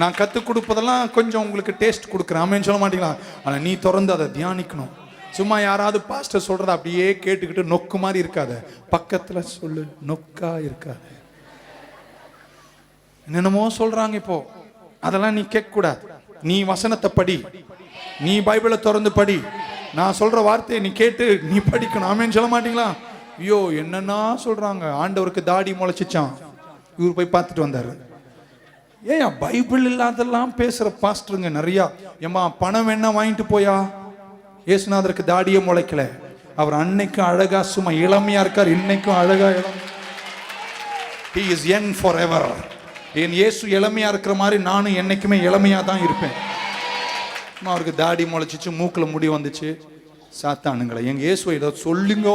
நான் கற்றுக் கொடுப்பதெல்லாம் கொஞ்சம் உங்களுக்கு டேஸ்ட் கொடுக்குறேன், ஆமென் சொல்ல மாட்டீங்களா? ஆனா நீ தொடர்ந்து அதை தியானிக்கணும். சும்மா யாராவது பாஸ்டர் சொல்றத அப்படியே கேட்டுக்கிட்டு நொக்கு மாதிரி இருக்காத. பக்கத்துல சொல்லு, நொக்கா இருக்காது. என்னென்னமோ சொல்றாங்க இப்போ, அதெல்லாம் நீ கேட்க கூடாது. நீ வசனத்தை படி, நீ பைபிளை திறந்து படி, நான் சொல்ற வார்த்தையை நீ கேட்டு நீ படிக்கணும். ஆமேன்னு சொல்ல மாட்டீங்களா? ஐயோ என்னன்னா சொல்றாங்க, ஆண்டவருக்கு தாடி முளைச்சிச்சான், இவர் போய் பார்த்துட்டு வந்தாரு. ஏன் பைபிள் இல்லாதெல்லாம் பேசுற பாஸ்டருங்க நிறையா. ஏமா பணம் வேணா வாங்கிட்டு போயா, இயேசுநாதருக்கு தாடியே முளைக்கல, அவர் அன்னைக்கும் அழகா சும்மா இளமையா இருக்கார், இன்னைக்கும் அழகா இளம். He is young forever. என் இயேசு இளமையா இருக்கிற மாதிரி நானும் என்னைக்குமே இளமையா தான் இருப்பேன். அவருக்கு தாடி முளைச்சிச்சு, மூக்குல முடி வந்துச்சு. சாத்தானுங்களை எங்க இயேசுவை ஏதோ சொல்லுங்க.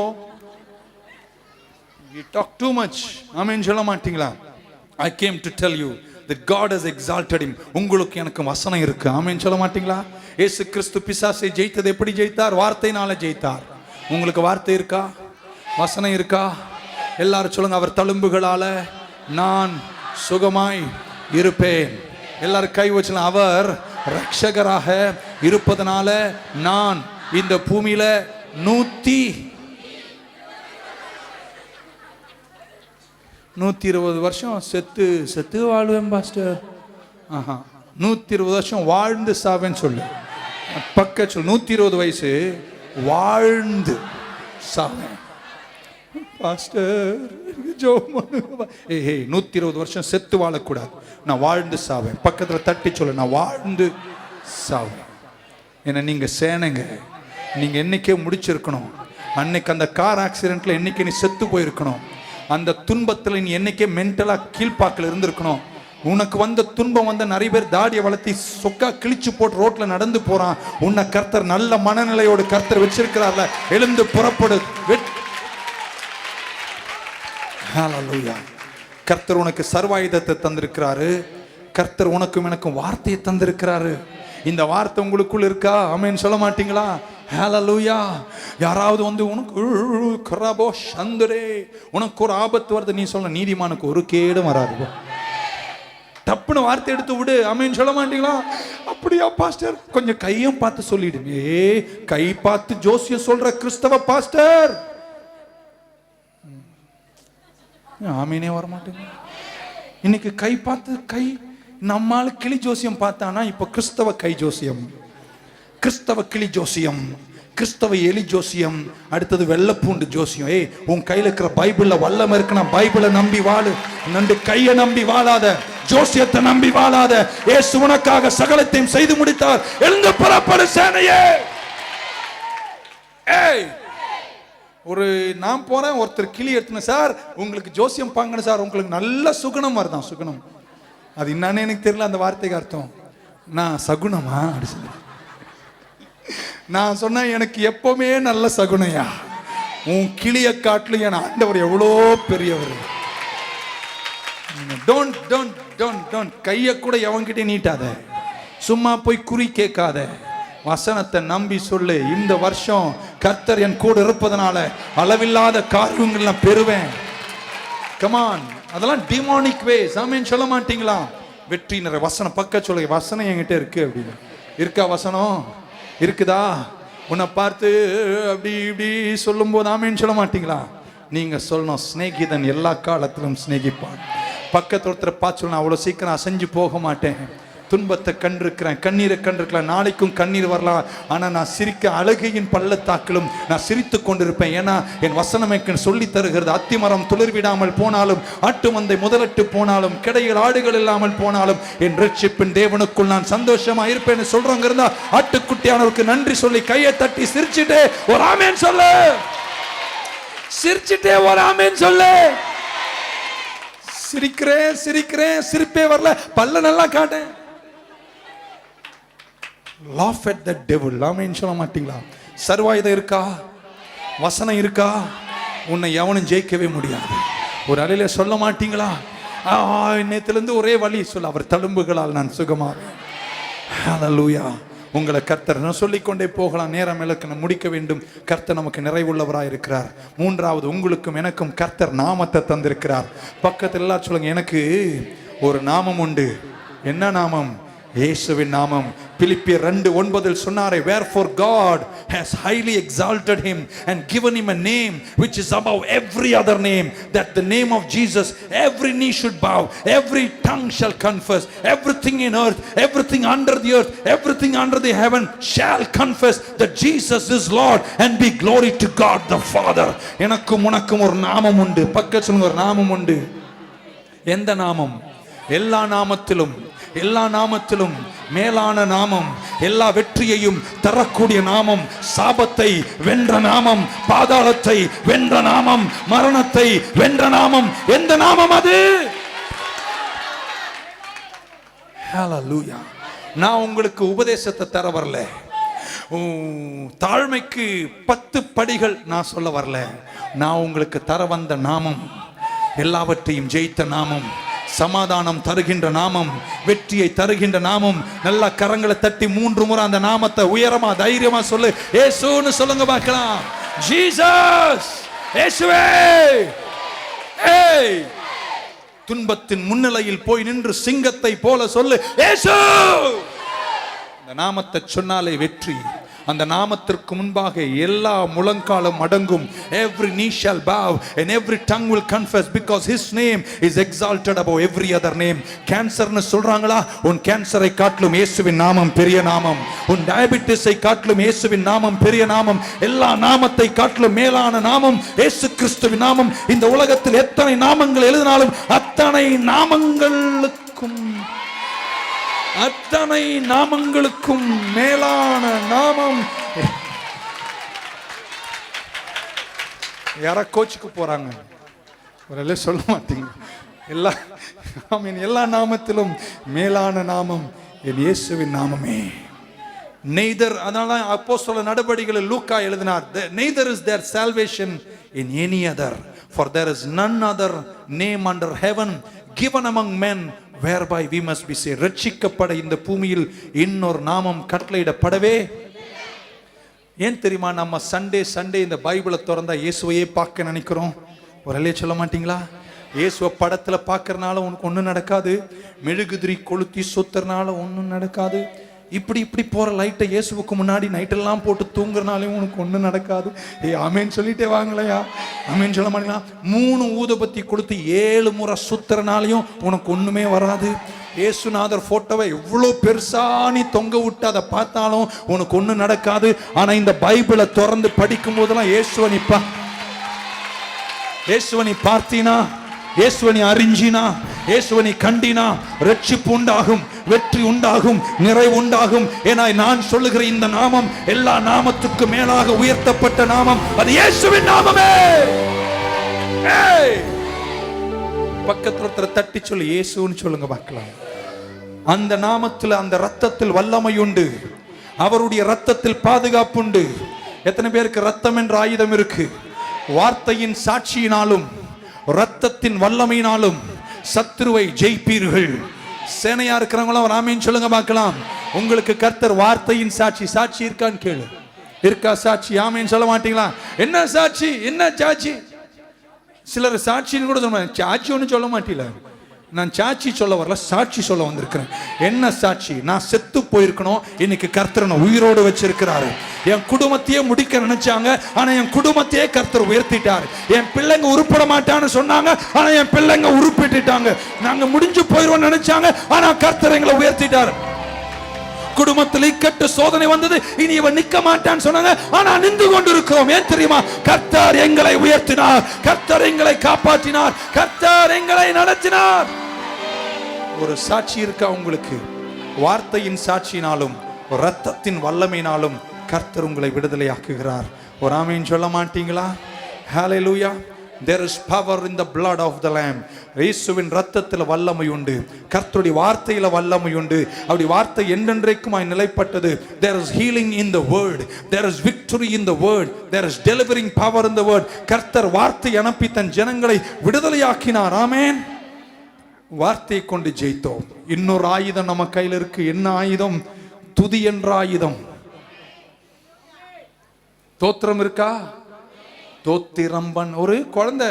You talk too much. ஆமென் சொல்ல மாட்டீங்களா? I came to tell you that God has exalted him. உங்களுக்கு எனக்கு வசனம் இருக்கு. ஆமென் சொல்ல மாட்டீங்களா? இயேசு கிறிஸ்து பிசாசை ஜெயித்தது எப்படி ஜெயித்தார்? வார்த்தையினால ஜெயித்தார். உங்களுக்கு வார்த்தை இருக்கா? வசனம் இருக்கா? எல்லாரும் சொல்லுங்க, அவர் தழும்புகளால நான் சுகமாய் இருப்பேன். எல்லாரும் கை வச்சலாம். அவர் ரட்சகராக இருப்பதனால நான் இந்த பூமியில 120 வருஷம் செத்து வாழ்வேன் பாஸ்டர். 120 வருஷம் வாழ்ந்து சாவேன்னு சொல்லு. பக்க சொல்லு, 120 வயசு வாழ்ந்து சாவேன் பாஸ்டர். 120 வருஷம் செத்து வாழக்கூடாது, நான் வாழ்ந்து சாவேன். பக்கத்துல தட்டி சொல்லு, நான் வாழ்ந்து சாவேன். ஏன்னா நீங்க சேனைங்க, நீங்க என்னைக்கே முடிச்சிருக்கணும். அன்னைக்கு அந்த கார் ஆக்சிடென்ட்ல என்னைக்கு நீ செத்து போயிருக்கணும். அந்த துன்பத்தில் நீ என்னைக்கே மென்டலா கீழ்பாக்கில் இருந்திருக்கணும். உனக்கு வந்த துன்பம் வந்த நிறைய பேர் தாடியை வளர்த்தி சொக்கா கிழிச்சு போட்டு ரோட்ல நடந்து போறான். உன்னை கர்த்தர் நல்ல மனநிலையோடு கர்த்தர் வச்சிருக்கிறார்ல, எழுந்து புறப்படு. ஹல்லேலூயா. கர்த்தர் உனக்கு சர்வாயுதத்தை தந்திருக்கிறாரு. கர்த்தர் உனக்கும் எனக்கும் வார்த்தையை தந்திருக்கிறாரு. இந்த வார்த்தை உங்களுக்குள்ள இருக்கா? ஆமென் சொல்ல மாட்டீங்களா? ஹல்லேலூயா. யாராவது வந்து உனக்கு கரபோ சந்தரே உனக்கு ஒரு ஆபத்து வருது, நீ சொல்ல நீதிமானுக்கு ஒரு கேடும் வராது. தப்புன்னு வார்த்தை எடுத்து விடு. ஆமென் சொல்ல மாட்டீங்களா? அப்படியா பாஸ்டர்? கொஞ்சம் கையும் பார்த்து சொல்லிடுங்க. கை பார்த்து ஜோசியம் சொல்ற கிறிஸ்தவ பாஸ்டர் ஆமீனே வர மாட்டேங்க. இன்னைக்கு கை பார்த்து கை நம்மால கிளி ஜோசியம் பார்த்தானா, இப்ப கிறிஸ்தவ கை ஜோசியம், கிறிஸ்தவ கிளி ஜோசியம், கிறிஸ்தவ எலி ஜோசியம், அடுத்தது வெள்ளப்பூண்டு ஜோசியம். உன் கையில இருக்கிற பைபிள்ல வல்லமை இருக்குன்னா பைபிளை நம்பி வாழு. நண்டு கையை நம்பி வாழாத, ஜோசியத்தை நம்பி வாழாத. இயேசு உனக்காக சகலத்தையும் செய்து முடித்தார். எழுந்து புறப்படு சேனையே. ஒரு நான் போறேன், ஒருத்தர் கிளி எடுத்துன, சார் உங்களுக்கு ஜோசியம் பாங்கன்னு சார், உங்களுக்கு நல்ல சுகுணம் வருதான். சுகுணம் அது என்னன்னு எனக்கு தெரியல, அந்த வார்த்தைக்கு அர்த்தம். நான் சகுனமா அப்படி சொன்ன. நான் சொன்னேன், எனக்கு எப்பவுமே நல்ல சகுனையா. உன் கிளிய காட்டிலும் என் ஆண்டவர் எவ்வளோ பெரியவர். டோன்ட் டோன்ட் டோன்ட் டோன்ட் கைய கூட எவன்கிட்ட நீட்டாத, சும்மா போய் குறி கேட்காத, வசனத்தை நம்பி சொல்லு. இந்த வருஷம் கர்த்தர் என் கூட இருப்பதனால அளவில்லாத காரியங்கள் நான் பெறுவேன். கமான், அதெல்லாம் டிமானிக் வேஸ். ஆமென் சொல்ல மாட்டீங்களா? வெற்றி நிற வசனம் பக்க சொல்லுங்க. வசனம் என்கிட்ட இருக்கு அப்படின்னு இருக்கா? வசனம் இருக்குதா? உன்னை பார்த்து அப்படி இப்படி சொல்லும் போது ஆமென் சொல்ல மாட்டீங்களா? நீங்க சொல்லணும், சிநேகிதன் எல்லா காலத்திலும் சிநேகிப்பான். பக்கத்து ஒருத்தரை பார்த்து சொல்லணும், அவ்வளோ சீக்கிரம் அசைஞ்சு போக மாட்டேன். துன்பத்தை கண்டிருக்கிறேன், கண்ணீரை கண்டிருக்கலாம், நாளைக்கும் கண்ணீர் வரலாம், ஆனால் நான் சிரிக்க அழுகையின் பள்ளத்தாக்கிலும் நான் சிரித்து கொண்டிருப்பேன். ஏன்னா என் வசனம் எனக்கு சொல்லி தருகிறது, அத்திமரம் துளிர் விடாமல் போனாலும், ஆட்டு மந்தை முதலட்டு போனாலும், கிடையில் ஆடுகள் இல்லாமல் போனாலும், என் ரட்சிப்பின் தேவனுக்குள் நான் சந்தோஷமா இருப்பேன்னு சொல்றவங்க இருந்தா ஆட்டுக்குட்டியானவருக்கு நன்றி சொல்லி கையை தட்டி சிரிச்சுட்டே ஒரு ஆமேன் சொல்லு. சிரிச்சுட்டே ஒரு ஆமேன் சொல்லு. சிரிக்கிறேன் சிரிக்கிறேன், சிரிப்பே வரல, பல்ல நல்லா காட்டேன். Laugh at the devil. ஆமென் சொல்ல மாட்டீங்களா? சர்வாயுதம் இருக்கா? வசனம் இருக்கா? உன்னை எவனும் ஜெயிக்கவே முடியாது. ஒரு அறையில சொல்ல மாட்டீங்களா? நேத்திலிருந்து ஒரே வழி சொல்ல, அவர் தழும்புகளால் நான் சுகமாவேன். ஹல்லேலூயா. உங்களை கர்த்தர் நான் சொல்லிக்கொண்டே போகலாம். நேரம் இலக்கு முடிக்க வேண்டும். கர்த்தர் நமக்கு நிறைவுள்ளவராக இருக்கிறார். மூன்றாவது, உங்களுக்கும் எனக்கும் கர்த்தர் நாமத்தை தந்திருக்கிறார். பக்கத்தில் எல்லாம் சொல்லுங்க, எனக்கு ஒரு நாமம் உண்டு. என்ன நாமம்? இயேசுவின் நாமம். பிலிப்பியர் 2:9 சொன்னாரே, wherefore God has highly exalted him and given him a name which is above every other name, that the name of Jesus every knee should bow, every tongue shall confess, everything in earth, everything under the earth, everything under the heaven shall confess that Jesus is Lord, and be glory to God the Father. எனக்கும் உனக்கும் ஒரு நாமம் உண்டு. பக்கத்துல ஒரு நாமம் உண்டு. எந்த நாமம்? எல்லா நாமத்திலும் மேலான நாமம், எல்லா வெற்றியையும் தரக்கூடிய நாமம், சாபத்தை வென்ற நாமம், பாதாளத்தை வென்ற நாமம், மரணத்தை வென்ற நாமம். எந்த நாமம் அது? ஹல்லேலூயா. நான் உங்களுக்கு உபதேசத்தை தர வரல, தாழ்மைக்கு 10 படிகள் நான் சொல்ல வரல. நான் உங்களுக்கு தர வந்த நாமம், எல்லாவற்றையும் ஜெயித்த நாமம், சமாதானம் தருகின்ற நாமம், வெற்றியை தருகின்ற நாமம். நல்ல கரங்களை தட்டி 3 முறை அந்த நாமத்தை உயரமா தைரியமா சொல்லு. இயேசுன்னு சொல்லுங்க பார்க்கலாம். ஜீசஸ், இயேசுவே. ஏய், துன்பத்தின் முன்னிலையில் போய் நின்று சிங்கத்தை போல சொல்லு, இயேசு. அந்த நாமத்தை சொன்னாலே வெற்றி. அந்த நாமத்திற்கு முன்பாக எல்லா முழங்காலும் அடங்கும். Every knee shall bow and every tongue will confess because his name is exalted above every other name. கேன்சர்னு சொல்றாங்களா? உன் கேன்சரை காட்டிலும் இயேசுவின் நாமம் பெரிய நாமம். உன் டயபிட்டிஸை காட்டிலும் இயேசுவின் நாமம் பெரிய நாமம். எல்லா நாமத்தை காட்டிலும் மேலான நாமம் இயேசு கிறிஸ்துவின் நாமம். இந்த உலகத்தில் எத்தனை நாமங்கள் எழுதினாலும் அத்தனை நாமங்களுக்கும் மேலான நாமம். யாரா கோச்சுக்கு போறாங்க, ஒரு சொல்ல மாட்டீங்க. எல்லா நாமத்திலும் மேலான நாமம் என் இயேசுவின் நாமமே. neither, அதனால அப்போஸ்தலர் நடபடிகளில் லூக்கா எழுதினார், neither is there salvation in any other, for there is none other name under heaven given among men whereby we must be saved. ரட்சிக்கப்பட இந்த பூமியில் இன்னொரு நாமம் கட்டளையிடப்படவே. ஏன் தெரியுமா? நம்ம சண்டே இந்த பைபிளை திறந்தா இயேசுவையே பார்க்க நினைக்கிறோம். ஒரு அல்லையே சொல்ல மாட்டீங்களா? இயேசுவை படத்துல பார்க்கறனால உனக்கு ஒன்றும் நடக்காது. மெழுகுதிரி கொளுத்தி சுத்துறனால ஒன்றும் நடக்காது. இப்படி போற லைட்டை இயேசுவுக்கு முன்னாடி நைட்டெல்லாம் போட்டு தூங்குறனாலையும் உனக்கு ஒன்றும் நடக்காது. ஆமேன்னு சொல்லிட்டே வாங்கலையா? ஆமேன்னு சொல்ல மாட்டீங்களா? 3 ஊதுபத்தி கொடுத்து 7 முறை சுத்துறனாலையும் உனக்கு ஒண்ணுமே வராது. இயேசுநாதர் போட்டோவை எவ்வளோ பெருசா நீ தொங்க விட்டு அதை பார்த்தாலும் உனக்கு ஒன்றும் நடக்காது. ஆனா இந்த பைபிளை திறந்து படிக்கும் போதெல்லாம் இயேசுவனி பார்த்தீனா, இயேசுவனி அறிஞ்சினா, இயேசுவனி கண்டினா, ரட்சிப்பு உண்டாகும், வெற்றி உண்டாகும், நிறைவு உண்டாகும். ஏன்னா நான் சொல்லுகிற இந்த நாமம் எல்லா நாமத்துக்கு மேலாக உயர்த்தப்பட்ட நாமம், அது இயேசுவின் நாமமே. பக்கத்துல ஒருத்தரை தட்டி சொல்லி இயேசுன்னு சொல்லுங்க பார்க்கலாம். அந்த நாமத்தில், அந்த ரத்தத்தில் வல்லமை உண்டு. அவருடைய ரத்தத்தில் பாதுகாப்பு உண்டு. எத்தனை பேருக்கு ரத்தம் என்ற ஆயுதம் இருக்கு? வார்த்தையின் சாட்சியினாலும் ரத்தத்தின் வல்லமையினாலும் சத்துருவை ஜெயிப்பீர்கள். சேனையா இருக்கிறவங்களும் ஆமீன் சொல்லுங்க பார்க்கலாம். உங்களுக்கு கர்த்தர் வார்த்தையின் சாட்சி இருக்கான்னு கேளு. இருக்கா சாட்சி? ஆமீன் சொல்ல மாட்டீங்களா? என்ன சாட்சி? என்ன சாட்சி? சிலர் சாட்சின்னு கூட சொல்ல, சாட்சி ஒன்றும் சொல்ல மாட்டீங்களா? நான் சாட்சி சொல்ல வரல, சாட்சி சொல்ல வந்திருக்கிறேன். என்ன சாட்சி? நான் செத்து போயிருக்கணும், இன்னைக்கு கர்த்தர் உயிரோடு வச்சிருக்கிறாரு. என் குடும்பத்தையே முடிக்க நினைச்சாங்க, ஆனா என் குடும்பத்தையே கர்த்தர் உயர்த்திட்டாரு. என் பிள்ளைங்க உருப்பட மாட்டான்னு சொன்னாங்க, ஆனா என் பிள்ளைங்க உருப்பிட்டுட்டாங்க. நாங்க முடிஞ்சு போயிடுவோம் நினைச்சாங்க, ஆனா கர்த்தர் எங்களை உயர்த்திட்டாரு. குடும்பத்தில் இக்கட்டு சோதனை வந்தது, இனி இவன் நிக்க மாட்டான்னு சொன்னாங்க, ஆனா நின்று கொண்டிருக்கிறோம். ஏன் தெரியுமா? கர்த்தர் எங்களை உயர்த்தினார், கர்த்தர் எங்களை காப்பாற்றினார், கர்த்தர் எங்களை நடத்தினார். ஒரு சாட்சி இருக்கா உங்களுக்கு? வார்த்தையின் சாட்சியினாலும் இரத்தத்தின் வல்லமையினாலும் கர்த்தர் உங்களை விடுதலையாக்குகிறார். ஒரு ஆமீன் சொல்ல மாட்டீங்களா? ஹல்லேலூயா. There is power in the blood of the lamb. இயேசுவின் இரத்தத்தில் வல்லமை உண்டு, கர்த்தருடைய வார்த்தையில வல்லமை உண்டு. அப்படி வார்த்தை என்றென்றைக்குமாய் நிலைப்பட்டது. There is healing in the word, there is victory in the word, there is delivering power in the word. கர்த்தர் வார்த்தை அனுப்பி தன் ஜனங்களை விடுதலையாக்கினார். ஆமென். வார்த்தையை கொண்டு ஜெயித்தோம். இன்னொரு ஆயுதம் நம்ம கையில் இருக்கு. என்ன ஆயுதம்? துதி என்ற ஆயுதம். தோத்திரம் இருக்கா? தோத்திரம்பன். ஒரு குழந்தை,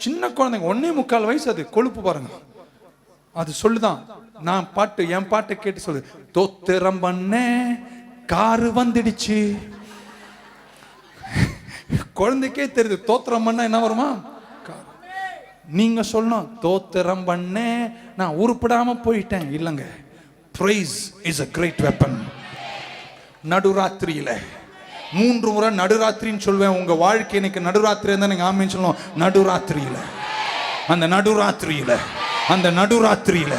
சின்ன குழந்தைங்க, 1.25 வயசு, அது கொழுப்பு பாருங்க. அது சொல்லுதான், நான் என் பாட்டு கேட்டு சொல்லு. தோத்திரம் பண்ண காரு வந்துடுச்சு. குழந்தைக்கே தெரியுது தோத்திரம் பண்ண என்ன வருமா. நீங்க சொல்லணும் தோத்திரம் பண்ண நான் உருப்படாம போயிட்டேன். இல்லைங்க, praise is a great weapon. நடுராத்திரியில 3 முறை நடுராத்திரின்னு சொல்வேன். உங்க வாழ்க்கை இன்னைக்கு நடுராத்திரி தான் நீங்க ஆமென் சொல்லணும். நடுராத்திரியில அந்த நடுராத்திரியில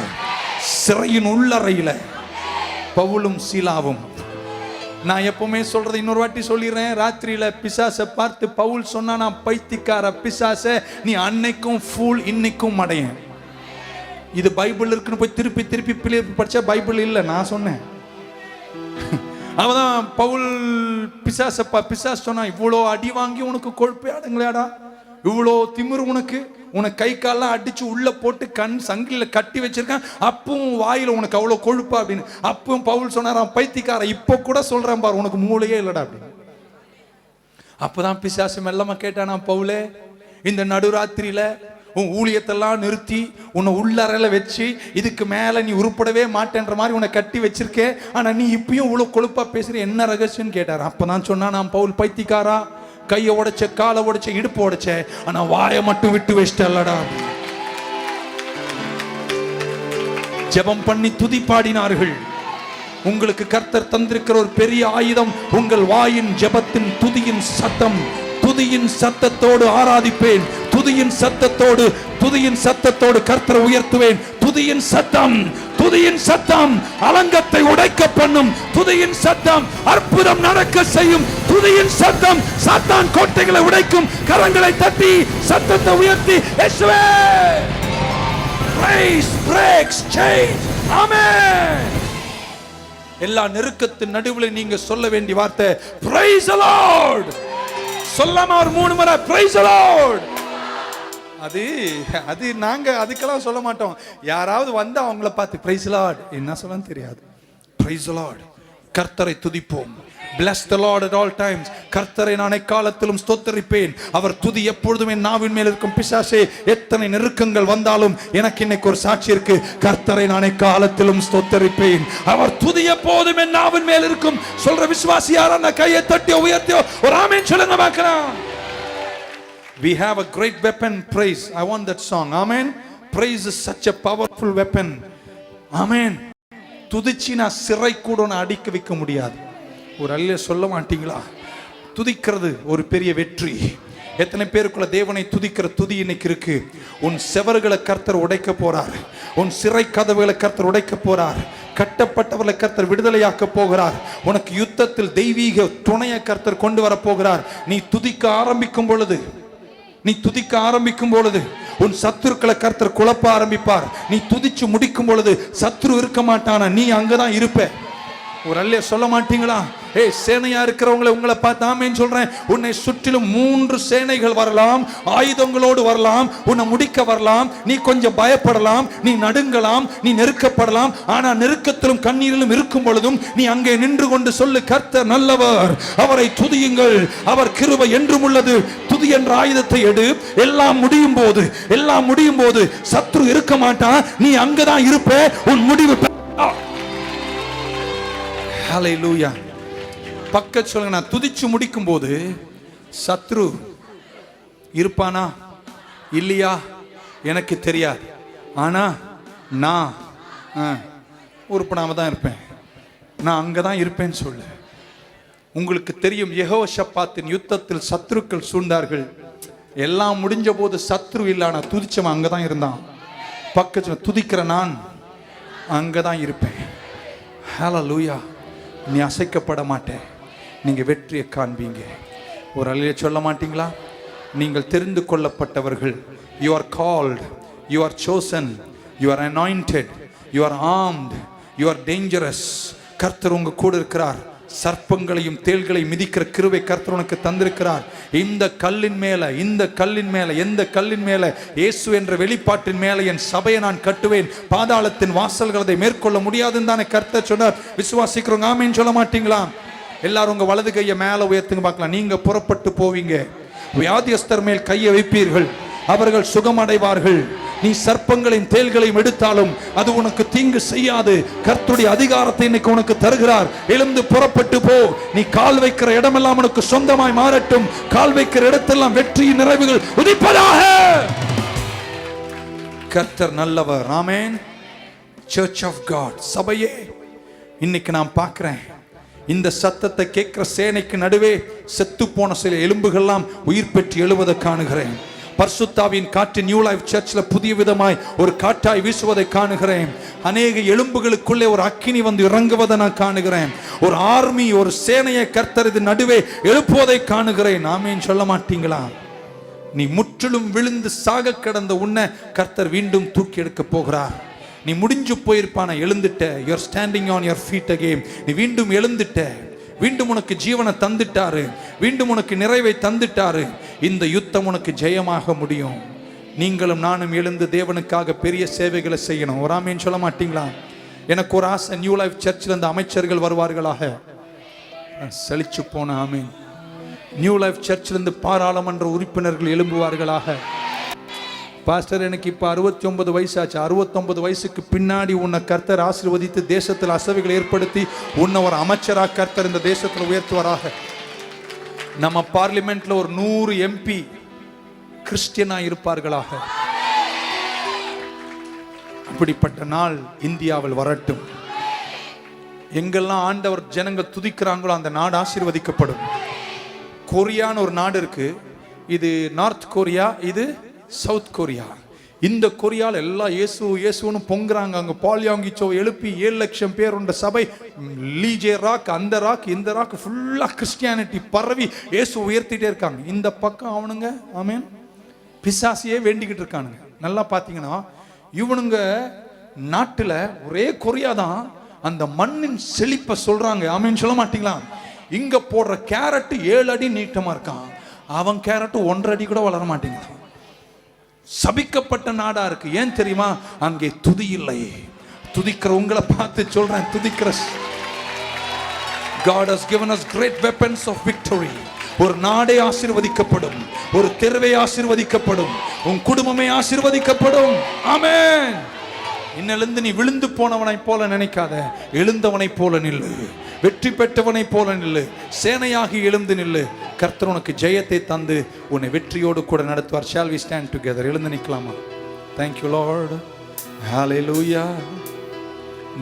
சிறையின் உள்ளறையில பவுலும் சீலாவும், நான் எப்பவுமே சொல்றது இன்னொரு வாட்டி சொல்லிடுறேன், ராத்திரியில பிசாசை பார்த்து பவுல் சொன்னா, நான் பைத்தியக்கார பிசாசை, நீ அன்னைக்கும் ஃபூல் இன்னைக்கும் மடையன். இது பைபிள் இருக்குன்னு போய் திருப்பி படிச்சா பைபிள் இல்லை, நான் சொன்னேன். அவதான் பவுல் பிசாசு சொன்னா, இவ்வளோ அடி வாங்கி உனக்கு கொழுப்பே அடங்கலையாடா, இவ்வளோ திமிரு உனக்கு கை காலெல்லாம் அடிச்சு உள்ள போட்டு கண் சங்கில கட்டி வச்சிருக்கான், அப்பவும் வாயில உனக்கு அவ்வளோ கொழுப்பா அப்படின்னு. அப்பவும் பவுல் சொன்னாராம், பைத்தியக்கார இப்போ கூட சொல்றேன் பாரு, உனக்கு மூளையே இல்லடா அப்படின்னு. அப்பதான் பிசாசு மெல்லமா கேட்டானா, பவுலே இந்த நடுராத்திரியில உன் ஊழியத்தெல்லாம் நிறுத்தி உன்னை உள்ளறையில வச்சு இதுக்கு மேல நீ உருப்படவே மாட்டேன்ற மாதிரி உன்னை கட்டி வச்சிருக்கே, ஆனா நீ இப்பயும் இவ்வளவு கொழுப்பா பேசுற, என்ன ரகசியம் கேட்டார். அப்பதான் சொன்னா, நான் பவுல் பைத்தியக்காரா, கையை உடைச்ச, காலை உடைச்ச, இடுப்பு உடைச்ச, ஆனா வாயை மட்டும் விட்டு வச்சிட்டல்லடா. ஜெபம் பண்ணி துதி பாடினார்கள். உங்களுக்கு கர்த்தர் தந்திருக்கிற ஒரு பெரிய ஆயுதம் உங்கள் வாயின் ஜெபத்தின் துதியின் சத்தம். துதியின் சத்தத்தோடு ஆராதிப்பேன், துதியின் சத்தத்தோடு கர்த்தரை உயர்த்துவேன். துதியின் சத்தம் அலங்கத்தை உடைக்க பண்ணும். துதியின் சத்தம் அற்புதம் நடக்க செய்யும். துதியின் சத்தம் சாத்தான் கோட்டைகளை உடைக்கும். கரங்களை தட்டி சத்தத்தை உயர்த்தி, இயேசுவே, praise breaks chains. ஆமென். எல்லா நெருக்கத்தின் நடுவில் நீங்க சொல்ல வேண்டிய வார்த்தை praise the Lord. சொல்லாம ஒரு 3 முறை praise the Lord. அது நாங்க அதுக்கெல்லாம் சொல்ல மாட்டோம். யாராவது வந்து அவங்கள பார்த்து praise the Lord என்ன சொல்லன்னு தெரியாது. praise the Lord, கர்த்தரை துதிப்போம். bless the Lord at all times. கர்த்தரை நான் எக்காலத்திலும் ஸ்தோத்திரிப்பேன். அவர் துதி எப்பொழுதும் என் நாவின் மேல் இருக்கும். பிசாசே, எத்தனை நெருக்கங்கள் வந்தாலும் எனக்கு இன்னைக்கு ஒரு சாட்சி இருக்கு. கர்த்தரை நான் எக்காலத்திலும் ஸ்தோத்திரிப்பேன். அவர் துதி எப்போதும் என் நாவின் மேல் இருக்கும். சொல்ற விசுவாசி யாரா கையை தட்டி உயர்த்தி ஒரு ஆமென் சொல்லுங்க பார்க்கலாம். We have a great weapon, praise. I want that song. Amen. Praise is such a powerful weapon. Amen. துதிச்சினா சிறை கூட அடிக்க வைக்க முடியாது. ஒரு அல்ல சொல்ல மாட்டீங்களா? துதிக்கிறது ஒரு பெரிய வெற்றி. எத்தனை பேருக்குள்ள தேவனை துதிக்கிற துதி இன்னைக்கு இருக்கு? உன் செவர்களை கர்த்தர் உடைக்க போறார். உன் சிறை கதவுகளை கர்த்தர் உடைக்க போறார். கட்டப்பட்டவர்களை கர்த்தர் விடுதலையாக்க போகிறார். உனக்கு யுத்தத்தில் தெய்வீக துணையை கர்த்தர் கொண்டு வர போகிறார். நீ துதிக்க ஆரம்பிக்கும் பொழுது உன் சத்துருக்களை கர்த்தர் குழப்ப ஆரம்பிப்பார். நீ துதிச்சு முடிக்கும் பொழுது சத்துரு இருக்க மாட்டானா, நீ அங்கதான் இருப்ப. ஒரு அல்ல சொல்ல மாட்டீங்களா? சேனையா இருக்கிறவங்களை உங்களை பார்த்து ஆமென் சொல்றேன். உன்னை சுற்றிலும் 3 சேனைகள் வரலாம், ஆயுதங்களோடு வரலாம், உன்னை முடிக்க வரலாம். நீ கொஞ்சம் பயப்படலாம், நீ நடுங்கலாம், நீ நெருக்கப்படலாம். ஆனா நெருக்கத்திலும் கண்ணீரிலும் இருக்கும் பொழுதும் நீ அங்கே நின்று கொண்டு சொல்லு, கர்த்தர் நல்லவர், அவரை துதியுங்கள், அவர் கிருபை என்றும் உள்ளது. துதி என்ற ஆயுதத்தை எடு. எல்லாம் முடியும் போது சத்ரு இருக்க மாட்டான், நீ அங்கதான் இருப்ப. உன் முடிவு. ஹல்லேலூயா. பக்கத்து சொல்லுங்க, நான் துதிச்சு முடிக்கும் போது சத்ரு இருப்பானா இல்லையா எனக்கு தெரியாது, ஆனா நான் உருப்படாம தான் இருப்பேன். நான் அங்கதான் இருப்பேன்னு சொல்லு. உங்களுக்கு தெரியும், யெகோஷாபாத்தின் யுத்தத்தில் சத்ருக்கள் சூழ்ந்தார்கள். எல்லாம் முடிஞ்ச போது சத்ரு இல்லை, ஆனா துதிச்சவன் அங்கதான் இருந்தான். பக்கத்துல துதிக்கிற நான் அங்கதான் இருப்பேன். ஹல்லேலூயா. நீ அசைக்கப்பட மாட்டேன், நீங்க வெற்றியை காண்பீங்க. ஒரு அல்லைய சொல்ல மாட்டீங்களா? நீங்கள் தெரிந்து கொள்ளப்பட்டவர்கள். You are called, you are chosen, you are anointed, you are armed, you are dangerous. கர்த்தர் உங்க கூட இருக்கிறார். சர்ப்பங்களையும் தேள்களையும் மிதிக்கிற கிருபை கர்த்தர் உனக்கு தந்திருக்கிறார். இந்த கல்லின் மேல எந்த கல்லின் மேல? இயேசு என்ற வெளிப்பாட்டின் மேல என் சபையை நான் கட்டுவேன், பாதாளத்தின் வாசல்கள் அதை மேற்கொள்ள முடியாதுன்னு தானே கர்த்தர் சொன்னார். விசுவாசிக்கிறவங்க ஆமென் சொல்ல மாட்டீங்களா? எல்லாரும் உங்க வலது கையை மேல உயர்த்துங்க பார்க்கலாம். நீங்க புறப்பட்டு போவீங்க. வியாதியஸ்தர் மேல் கையை வைப்பீர்கள், அவர்கள் சுகமடைவார்கள். நீ சர்ப்பங்களையும் தேள்களையும் எடுத்தாலும் அது உனக்கு தீங்கு செய்யாது. கர்த்தருடைய அதிகாரத்தை இன்னைக்கு உனக்கு தருகிறார். எழுந்து புறப்பட்டு போ. நீ கால் வைக்கிற இடமெல்லாம் உனக்கு சொந்தமாய் மாறட்டும். கால் வைக்கிற இடத்தெல்லாம் வெற்றியின் நிறைவுகள் உதிப்பதாக. கர்த்தர் நல்லவர். ஆமென். சர்ச் ஆஃப் காட், சபையே, இன்னைக்கு நான் பார்க்கிறேன் இந்த சத்தத்தை கேட்கிற சேனைக்கு நடுவே செத்து போன சில எலும்புகள்லாம் உயிர் பெற்று எழுவதை காணுகிறேன். பரிசுத்தாவின் காற்று நியூ லைஃப் சர்ச்ல புதிய விதமாய் ஒரு காற்றாய் வீசுவதை காணுகிறேன். அநேக எலும்புகளுக்குள்ளே ஒரு அக்கினி வந்து இறங்குவதை நான் காணுகிறேன். ஒரு ஆர்மி, ஒரு சேனையை கர்த்தர் இது நடுவே எழுப்புவதை காணுகிறேன். ஆமென் சொல்ல மாட்டீங்களா? நீ முற்றிலும் விழுந்து சாக கிடந்த உன்னை கர்த்தர் மீண்டும் தூக்கி எடுக்க போகிறார். நீ முடிஞ்சு போயிருப்பான, எழுந்துட்ட. You are standing on your feet again. நீ மீண்டும் எழுந்துட்ட. மீண்டும் உனக்கு ஜீவனை தந்துட்டாரு. மீண்டும் உனக்கு நிறைவை தந்துட்டாரு. இந்த யுத்தம் உனக்கு ஜெயமாக முடியும். நீங்களும் நானும் எழுந்து தேவனுக்காக பெரிய சேவைகளை செய்யணும். ஒரு ஆமேன் சொல்ல மாட்டீங்களா? எனக்கு ஒரு ஆசை, நியூ லைஃப் சர்ச்சில் இந்த அமைச்சர்கள் வருவார்களாக. செழிச்சு போன ஆமேன். நியூ லைஃப் சர்ச்சிலிருந்து பாராளுமன்ற உறுப்பினர்கள் எழும்புவார்களாக. பாஸ்டர், எனக்கு இப்போ 69 வயசாச்சு. 69 வயசுக்கு பின்னாடி உன்னை கர்த்தர் ஆசீர்வதித்து தேசத்தில் அசைவுகளை ஏற்படுத்தி உன்னை ஒரு அமைச்சராக கர்த்தர் இந்த தேசத்தில் உயர்த்துவாராக. நம்ம பார்லிமெண்ட்ல ஒரு 100 MP கிறிஸ்டியனா இருப்பார்களாக. அப்படிப்பட்ட நாள் இந்தியாவில் வரட்டும். எங்கெல்லாம் ஆண்டவர் ஜனங்கள் துதிக்கிறாங்களோ அந்த நாடு ஆசீர்வதிக்கப்படும். கொரியான்னு ஒரு நாடு இருக்கு. இது நார்த் கொரியா, இது சவுத் கொரியா. இந்த கொரியாவில் எல்லாம் இயேசு இயேசுன்னு பொங்குறாங்க. அங்கே பால்யாங்கிச்சோ எழுப்பி 7 லட்சம் பேர் உண்ட சபை. லீஜே ராக், அந்த ராக், இந்த ராக் ஃபுல்லாக கிறிஸ்டியானிட்டி பரவி இயேசு உயர்த்திட்டே இருக்காங்க. இந்த பக்கம் அவனுங்க ஆமேன் பிசாசியே வேண்டிக்கிட்டு இருக்கானுங்க. நல்லா பார்த்தீங்கன்னா இவனுங்க நாட்டில் ஒரே கொரியா தான் அந்த மண்ணின் செழிப்பை சொல்றாங்க. ஆமேன்னு சொல்ல மாட்டீங்களா? இங்க போடுற கேரட் 7 அடி நீட்டமா இருக்கான். அவன் கேரட் 1.5 அடி கூட வளர மாட்டேங்குது. சபிக்கப்பட்ட நாடா இருக்கு. ஏன் தெரியுமா? அங்கே துதி இல்லை. துதிக்கிற உங்களை பார்த்து சொல்றேன், துதிக்கிற God has given us great weapons of victory. ஒரு நாடே ஆசீர்வதிக்கப்படும். ஒரு தெருவே ஆசீர்வதிக்கப்படும். உன் குடும்பமே ஆசீர்வதிக்கப்படும். ஆமென். இன்னிலிருந்து நீ விழுந்து போனவனை போல நினைக்காத. எழுந்தவனை போல நில்லு. வெற்றி பெற்றவனை போல நில்லு. சேனையாகி எழுந்து நில்லு. கர்த்தர் உனக்கு ஜெயத்தை தந்து உன்னை வெற்றியோடு கூட நடத்துவார். Shall we stand together? எழுந்து நிற்கலாமா? Thank you Lord. Hallelujah.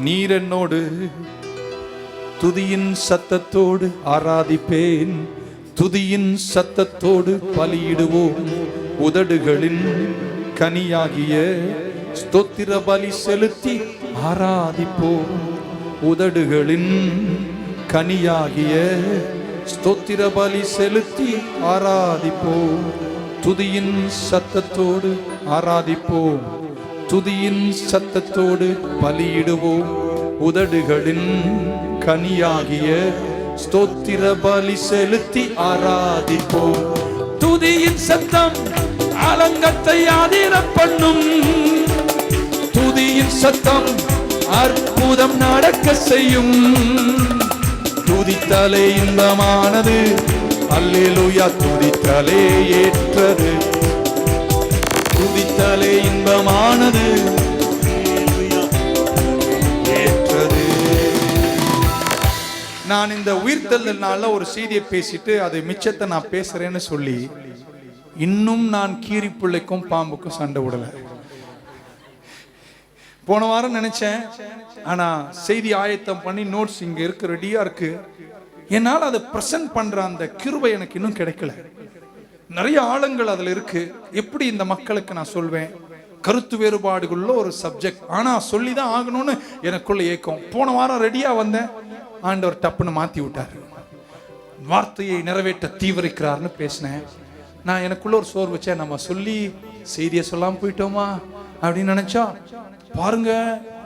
நீர் என்னோடு துதியின் சத்தத்தோடு ஆராதிப்பேன். துதியின் சத்தத்தோடு பலியிடுவோம். உதடுகளின் கனியாகிய ஸ்தோத்திர பலி செலுத்தி ஆராதிப்போம். உதடுகளின் கனியாகிய ஸ்தோத்திர பலி செலுத்தி ஆராதிப்போம். துதியின் சத்தத்தோடு ஆராதிப்போம். துதியின் சத்தத்தோடு பலியிடுவோம். உதடுகளின் கனியாகிய ஸ்தோத்திர பலி செலுத்தி ஆராதிப்போம். துதியின் சத்தம் அலங்கத்தை ஆதிர பண்ணும். துதியின் சத்தம் அற்புதம் நடக்க செய்யும். துதித்தலே இன்பமானது. அல்லேலூயா. துதித்தலே ஏற்றது. துதித்தலே இன்பமானது. ஏற்றது. நான் இந்த உயிர்த்தெழுதல்னால ஒரு செய்தியை பேசிட்டு அது மிச்சத்தை நான் பேசுறேன்னு சொல்லி இன்னும் நான் கீரி பிள்ளைக்கும் பாம்புக்கும் சண்டை விடல. போன வாரம் நினைச்சேன், ஆனா செய்தி ஆயத்தம் பண்ணி நோட்ஸ் இங்க இருக்கு, ரெடியா இருக்கு. என்னால் அதை பிரசன்ட் பண்ற அந்த கிருபை எனக்கு இன்னும் கிடைக்கல. நிறைய ஆழங்கள் அதுல இருக்கு. எப்படி இந்த மக்களுக்கு நான் சொல்வேன்? கருத்து வேறுபாடுகளுள்ள ஒரு சப்ஜெக்ட், ஆனா சொல்லிதான் ஆகணும்னு எனக்குள்ள ஏக்கம். போன வாரம் ரெடியா வந்தேன், ஆண்டவர் டப்புன்னு மாத்தி விட்டாரு. வார்த்தையை நிறைவேற்ற தீவிரிக்கிறார்னு பேசினேன். நான் எனக்குள்ள ஒரு சோர்வு வச்சேன், நம்ம சொல்லி செய்தியை சொல்லாம போயிட்டோமா அப்படின்னு நினைச்சா, பாருங்க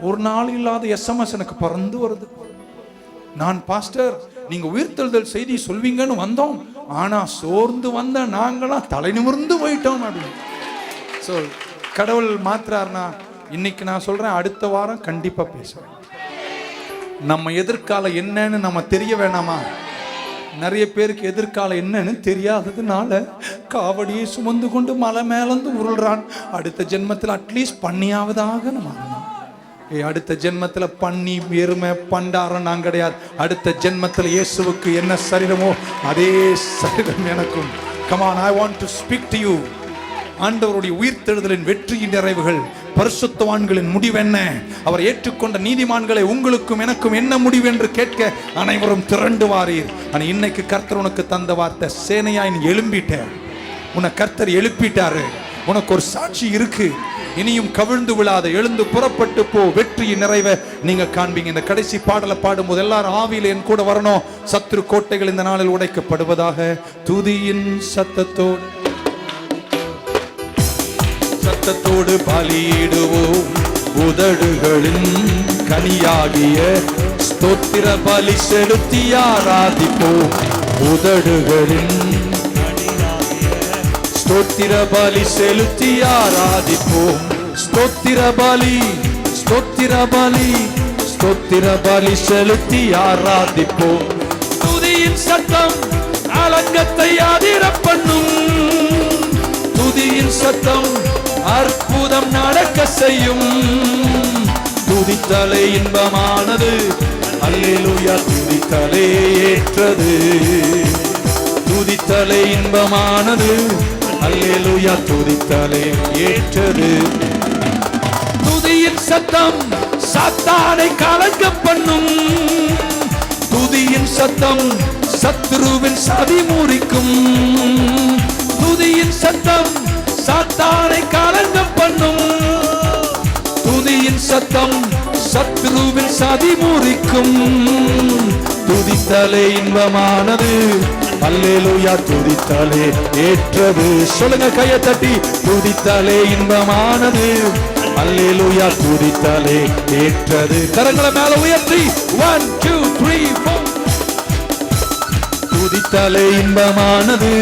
ஒரு நாள் இல்லாத SMS எனக்கு பறந்து வருது. நான் பாஸ்டர் நீங்க உயிர்த்தெழுதல் செய்தி சொல்வீங்கன்னு வந்தோம், ஆனா சோர்ந்து வந்த நாங்களாம் தலை நிமிர்ந்து போயிட்டோம் அப்படின்னு. ஸோ கடவுள் மாத்துறாருனா இன்னைக்கு நான் சொல்றேன், அடுத்த வாரம் கண்டிப்பா பேசுவேன். நம்ம எதிர்காலம் என்னன்னு நம்ம தெரிய வேணாமா? நிறைய பேருக்கு எதிர்காலம் என்னன்னு தெரியாததுனால காவடியை சுமந்து கொண்டு மலை மேலந்து உருள்றான். அடுத்த ஜென்மத்தில் அட்லீஸ்ட் பண்ணியாவதாக நம்ம அடுத்த ஜென்மத்துல பண்ணி எருமை பண்டாரம் நான் கிடையாது. அடுத்த ஜென்மத்தில் இயேசுவுக்கு என்ன சரீரமோ அதே சரீரம் எனக்கும். Come on, I want to speak to you. ஆண்டவருடைய உயிர்த்தெழுதலின் வெற்றியின் நிறைவுகள், பரிசுத்தவான்களின் முடிவென்ன, அவர் ஏற்றுக்கொண்ட நீதிமான்களை உங்களுக்கும் எனக்கும் என்ன முடிவு என்று கேட்க அனைவரும் திரண்டு வாரீர். ஆனா இன்னைக்கு கர்த்தர் உனக்கு தந்த வார்த்தை, சேனையாய் நீ எழும்பிட்ட, உன்னை கர்த்தர் எழுப்பிட்டாரு. உனக்கு ஒரு சாட்சி இருக்கு. இனியும் கவிழ்ந்து விழாத, எழுந்து புறப்பட்டு போ, வெற்றியின் நிறைவை நீங்க காண்பீங்க. இந்த கடைசி பாடலை பாடும்போது எல்லாரும் ஆவியில என் கூட வரணும். சத்துரு கோட்டைகள் இந்த நாளில் உடைக்கப்படுவதாக. துதியின் சத்தத்தோடு பலியிடுவோம், உதடுகளின் கனியாகிய ஸ்தோத்திர பலி செலுத்தி ஆராதிப்போம். உதடுகளின் ஸ்தோத்திர பலி செலுத்தி ஆராதிப்போம். ஸ்தோத்திர பலி, ஸ்தோத்திர பலி, ஸ்தோத்திர பலி செலுத்தி ஆராதிப்போம். துதியின் சத்தம் அலங்கத்தை அதிர பண்ணும். துதியின் சத்தம் அற்புதம் நடக்க செய்யும். துதித்தலே இன்பமானது, அல்லேலூயா துதித்தலே ஏற்றது. துதித்தலே இன்பமானது, அல்லேலூயா துதித்தலே ஏற்றது. துதியின் சத்தம் சாத்தானை கலங்க பண்ணும். துதியின் சத்தம் சத்துருவின் சதி முறிக்கும். துதியின் சத்தம் சாத்தானை கலங்க பண்ணும். துதியின் சத்தம் சத்துருவின் சதி முறிக்கும். துதித்தலே இன்பமானது, அல்லேலூயா துதித்தலே ஏற்றது. சொல்லுங்க கையை தட்டி, துதித்தலே இன்பமானது, அல்லேலூயா துதித்தலே ஏற்றது. கரங்களை மேல உயர்த்தி 1 2 3 4. துதித்தலே இன்பமானது,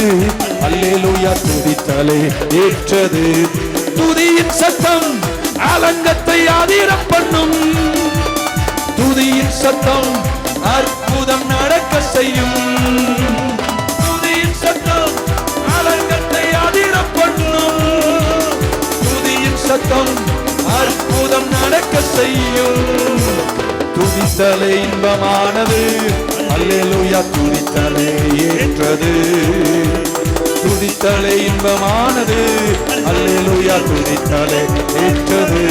அல்லேலூயா துதித்தலே ஏற்றது. துதியின் சத்தம் அலங்கத்தை அதிர பண்ணும். துதியின் சத்தம் அற்புதம் நடக்க செய்யும். துதியின் சத்தம் அலங்கத்தை அதிர பண்ணும். துதியின் சத்தம் அற்புதம் நடக்க செய்யும். துதித்தலே இன்பமானது, அல்லேலூயா துதித்தலே ஏற்றது. துதித்தலே இன்பமானது, அல்லேலூயா துதித்தலே ஏற்றது.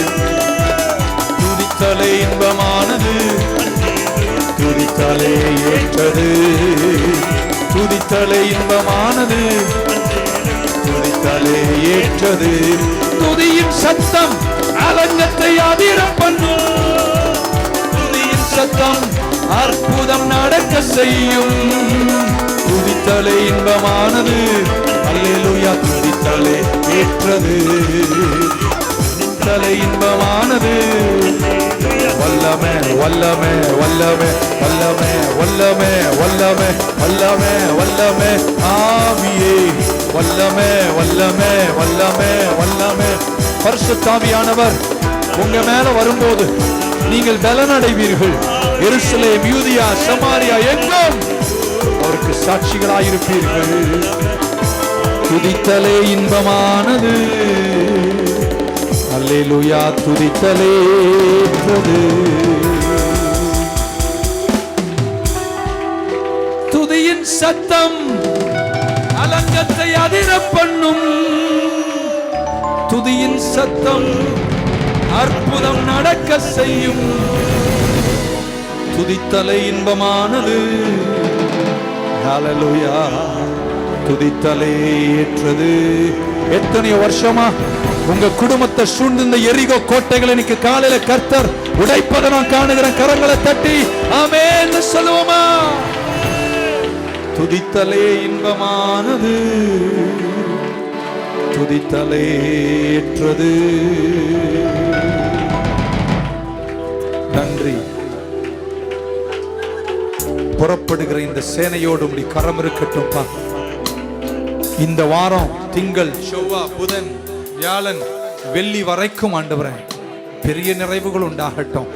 துதித்தலே இன்பமானது, துதித்தலே ஏற்றது. துதித்தலே இன்பமானது, துதித்தலே ஏற்றது. துதியின் சத்தம் அலங்கத்தை அதிர பண்ணும். துதியின் சத்தம் அற்புதம் நடக்க செய்யும். துதித்தலே இன்பமானது, அல்லேலூயா துதித்தலே ஏற்றது. துதித்தலே இன்பமானது, வல்லமே வல்லமே வல்லமே வல்லமே வல்லமே வல்லமே வல்லமே வல்லமே ஆவியே, வல்லமே வல்லமே வல்லமே வல்லமே. பரிசுத்த ஆவியானவர் உங்க மேல வரும்போது நீங்கள் பலனடைவீர்கள். எருசலேம், யூதியா, சமாரியா எங்கும் அவருக்கு சாட்சிகளாயிருப்பீர்கள். துதித்தலே இன்பமானது, அல்லேலூயா துதித்தலே ஏற்றது. துதியின் சத்தம் அலங்கத்தை அதிர பண்ணும். துதியின் சத்தம் அற்புதம் நடக்க செய்யும். துதித்தலே இன்பமானது, ஹல்லேலூயா துதித்தலே ஏற்றது. எத்தனையோ வருஷமா உங்க குடும்பத்தை சூழ்ந்து இந்த எரிகோ கோட்டைகளை இன்னைக்கு காலையில கர்த்தர் உடைப்பதை நான் காணுகிறேன். கரங்களை தட்டி ஆமென் சொல்லுவோமா? துதித்தலே இன்பமானது, துதித்தலே ஏற்றது. நன்றி. புறப்படுகிற இந்த சேனையோடு உம்முடைய கரம் இருக்கட்டும்பா. இந்த வாரம் திங்கள், செவ்வாய், புதன், வியாழன், வெள்ளி வரைக்கும் ஆண்டவரே பெரிய நிறைவுகள் உண்டாகட்டும்.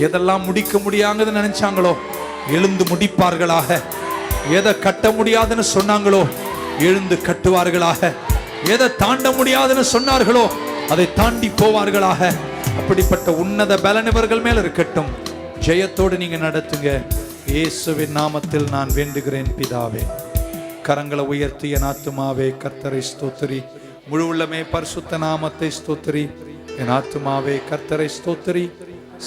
எதெல்லாம் முடிக்க முடியாதுன்னு நினைச்சாங்களோ எழுந்து முடிப்பார்களாக. எதை கட்ட முடியாதுன்னு சொன்னாங்களோ எழுந்து கட்டுவார்களாக. எதை தாண்ட முடியாதுன்னு சொன்னார்களோ அதை தாண்டி போவார்களாக. அப்படிப்பட்ட உன்னத பலன் இவர்கள் மேல் இருக்கட்டும். ஜெயத்தோடு நீங்க நடத்துங்க. இயேசுவின் நாமத்தில் நான் வேண்டுகிறேன் பிதாவே. கரங்களை உயர்த்தி என் ஆத்துமாவே கர்த்தரை ஸ்தோத்திரி, முழு உள்ளமே பரிசுத்த நாமத்தை ஸ்தோத்திரி. என் ஆத்துமாவே கர்த்தரை ஸ்தோத்திரி,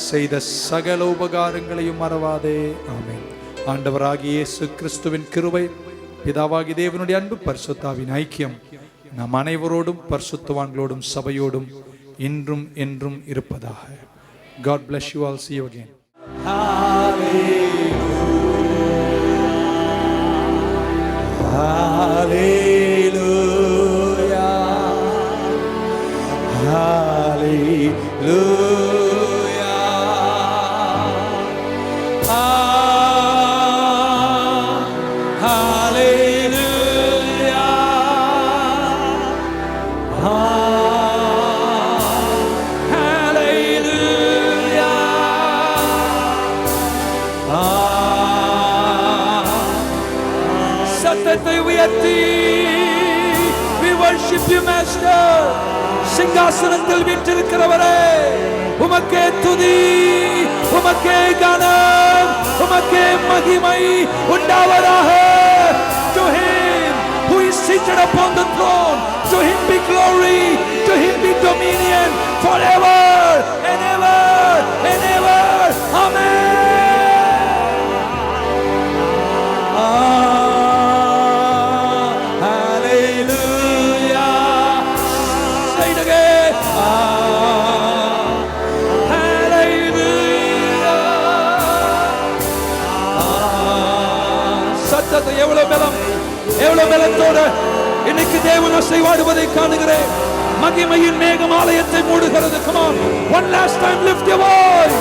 செய்த சகல உபகாரங்களையும் மறவாதே. ஆமென். ஆண்டவராகிய இயேசு கிறிஸ்துவின் கிருபை, பிதாவாகிய தேவனுடைய அன்பு, பரிசுத்தாவின் ஐக்கியம் நம் அனைவரோடும் பரிசுத்தவான்களோடும் சபையோடும் இன்றும் என்றும் இருப்பதாக. God bless you all. See you again. Hallelujah, hallelujah, hallelujah, சத்தத்தை உயர்த்தி we worship you master. சிங்காசனத்தில் வீற்றிருக்கிறவரே, உமக்கே துதி, உமக்கே கனம், உமக்கே மகிமை உண்டாவதாக. To him who is seated upon the throne, to him be glory, to him be dominion forever and ever and ever. Amen. எவ்வளவு பலத்தோடு இன்னைக்கு தேவன் அசைவாடுவதை காணுகிறேன். மகிமையின் மேகம் ஆலயத்தை மூடுகிறது. Come on, one last time lift your voice.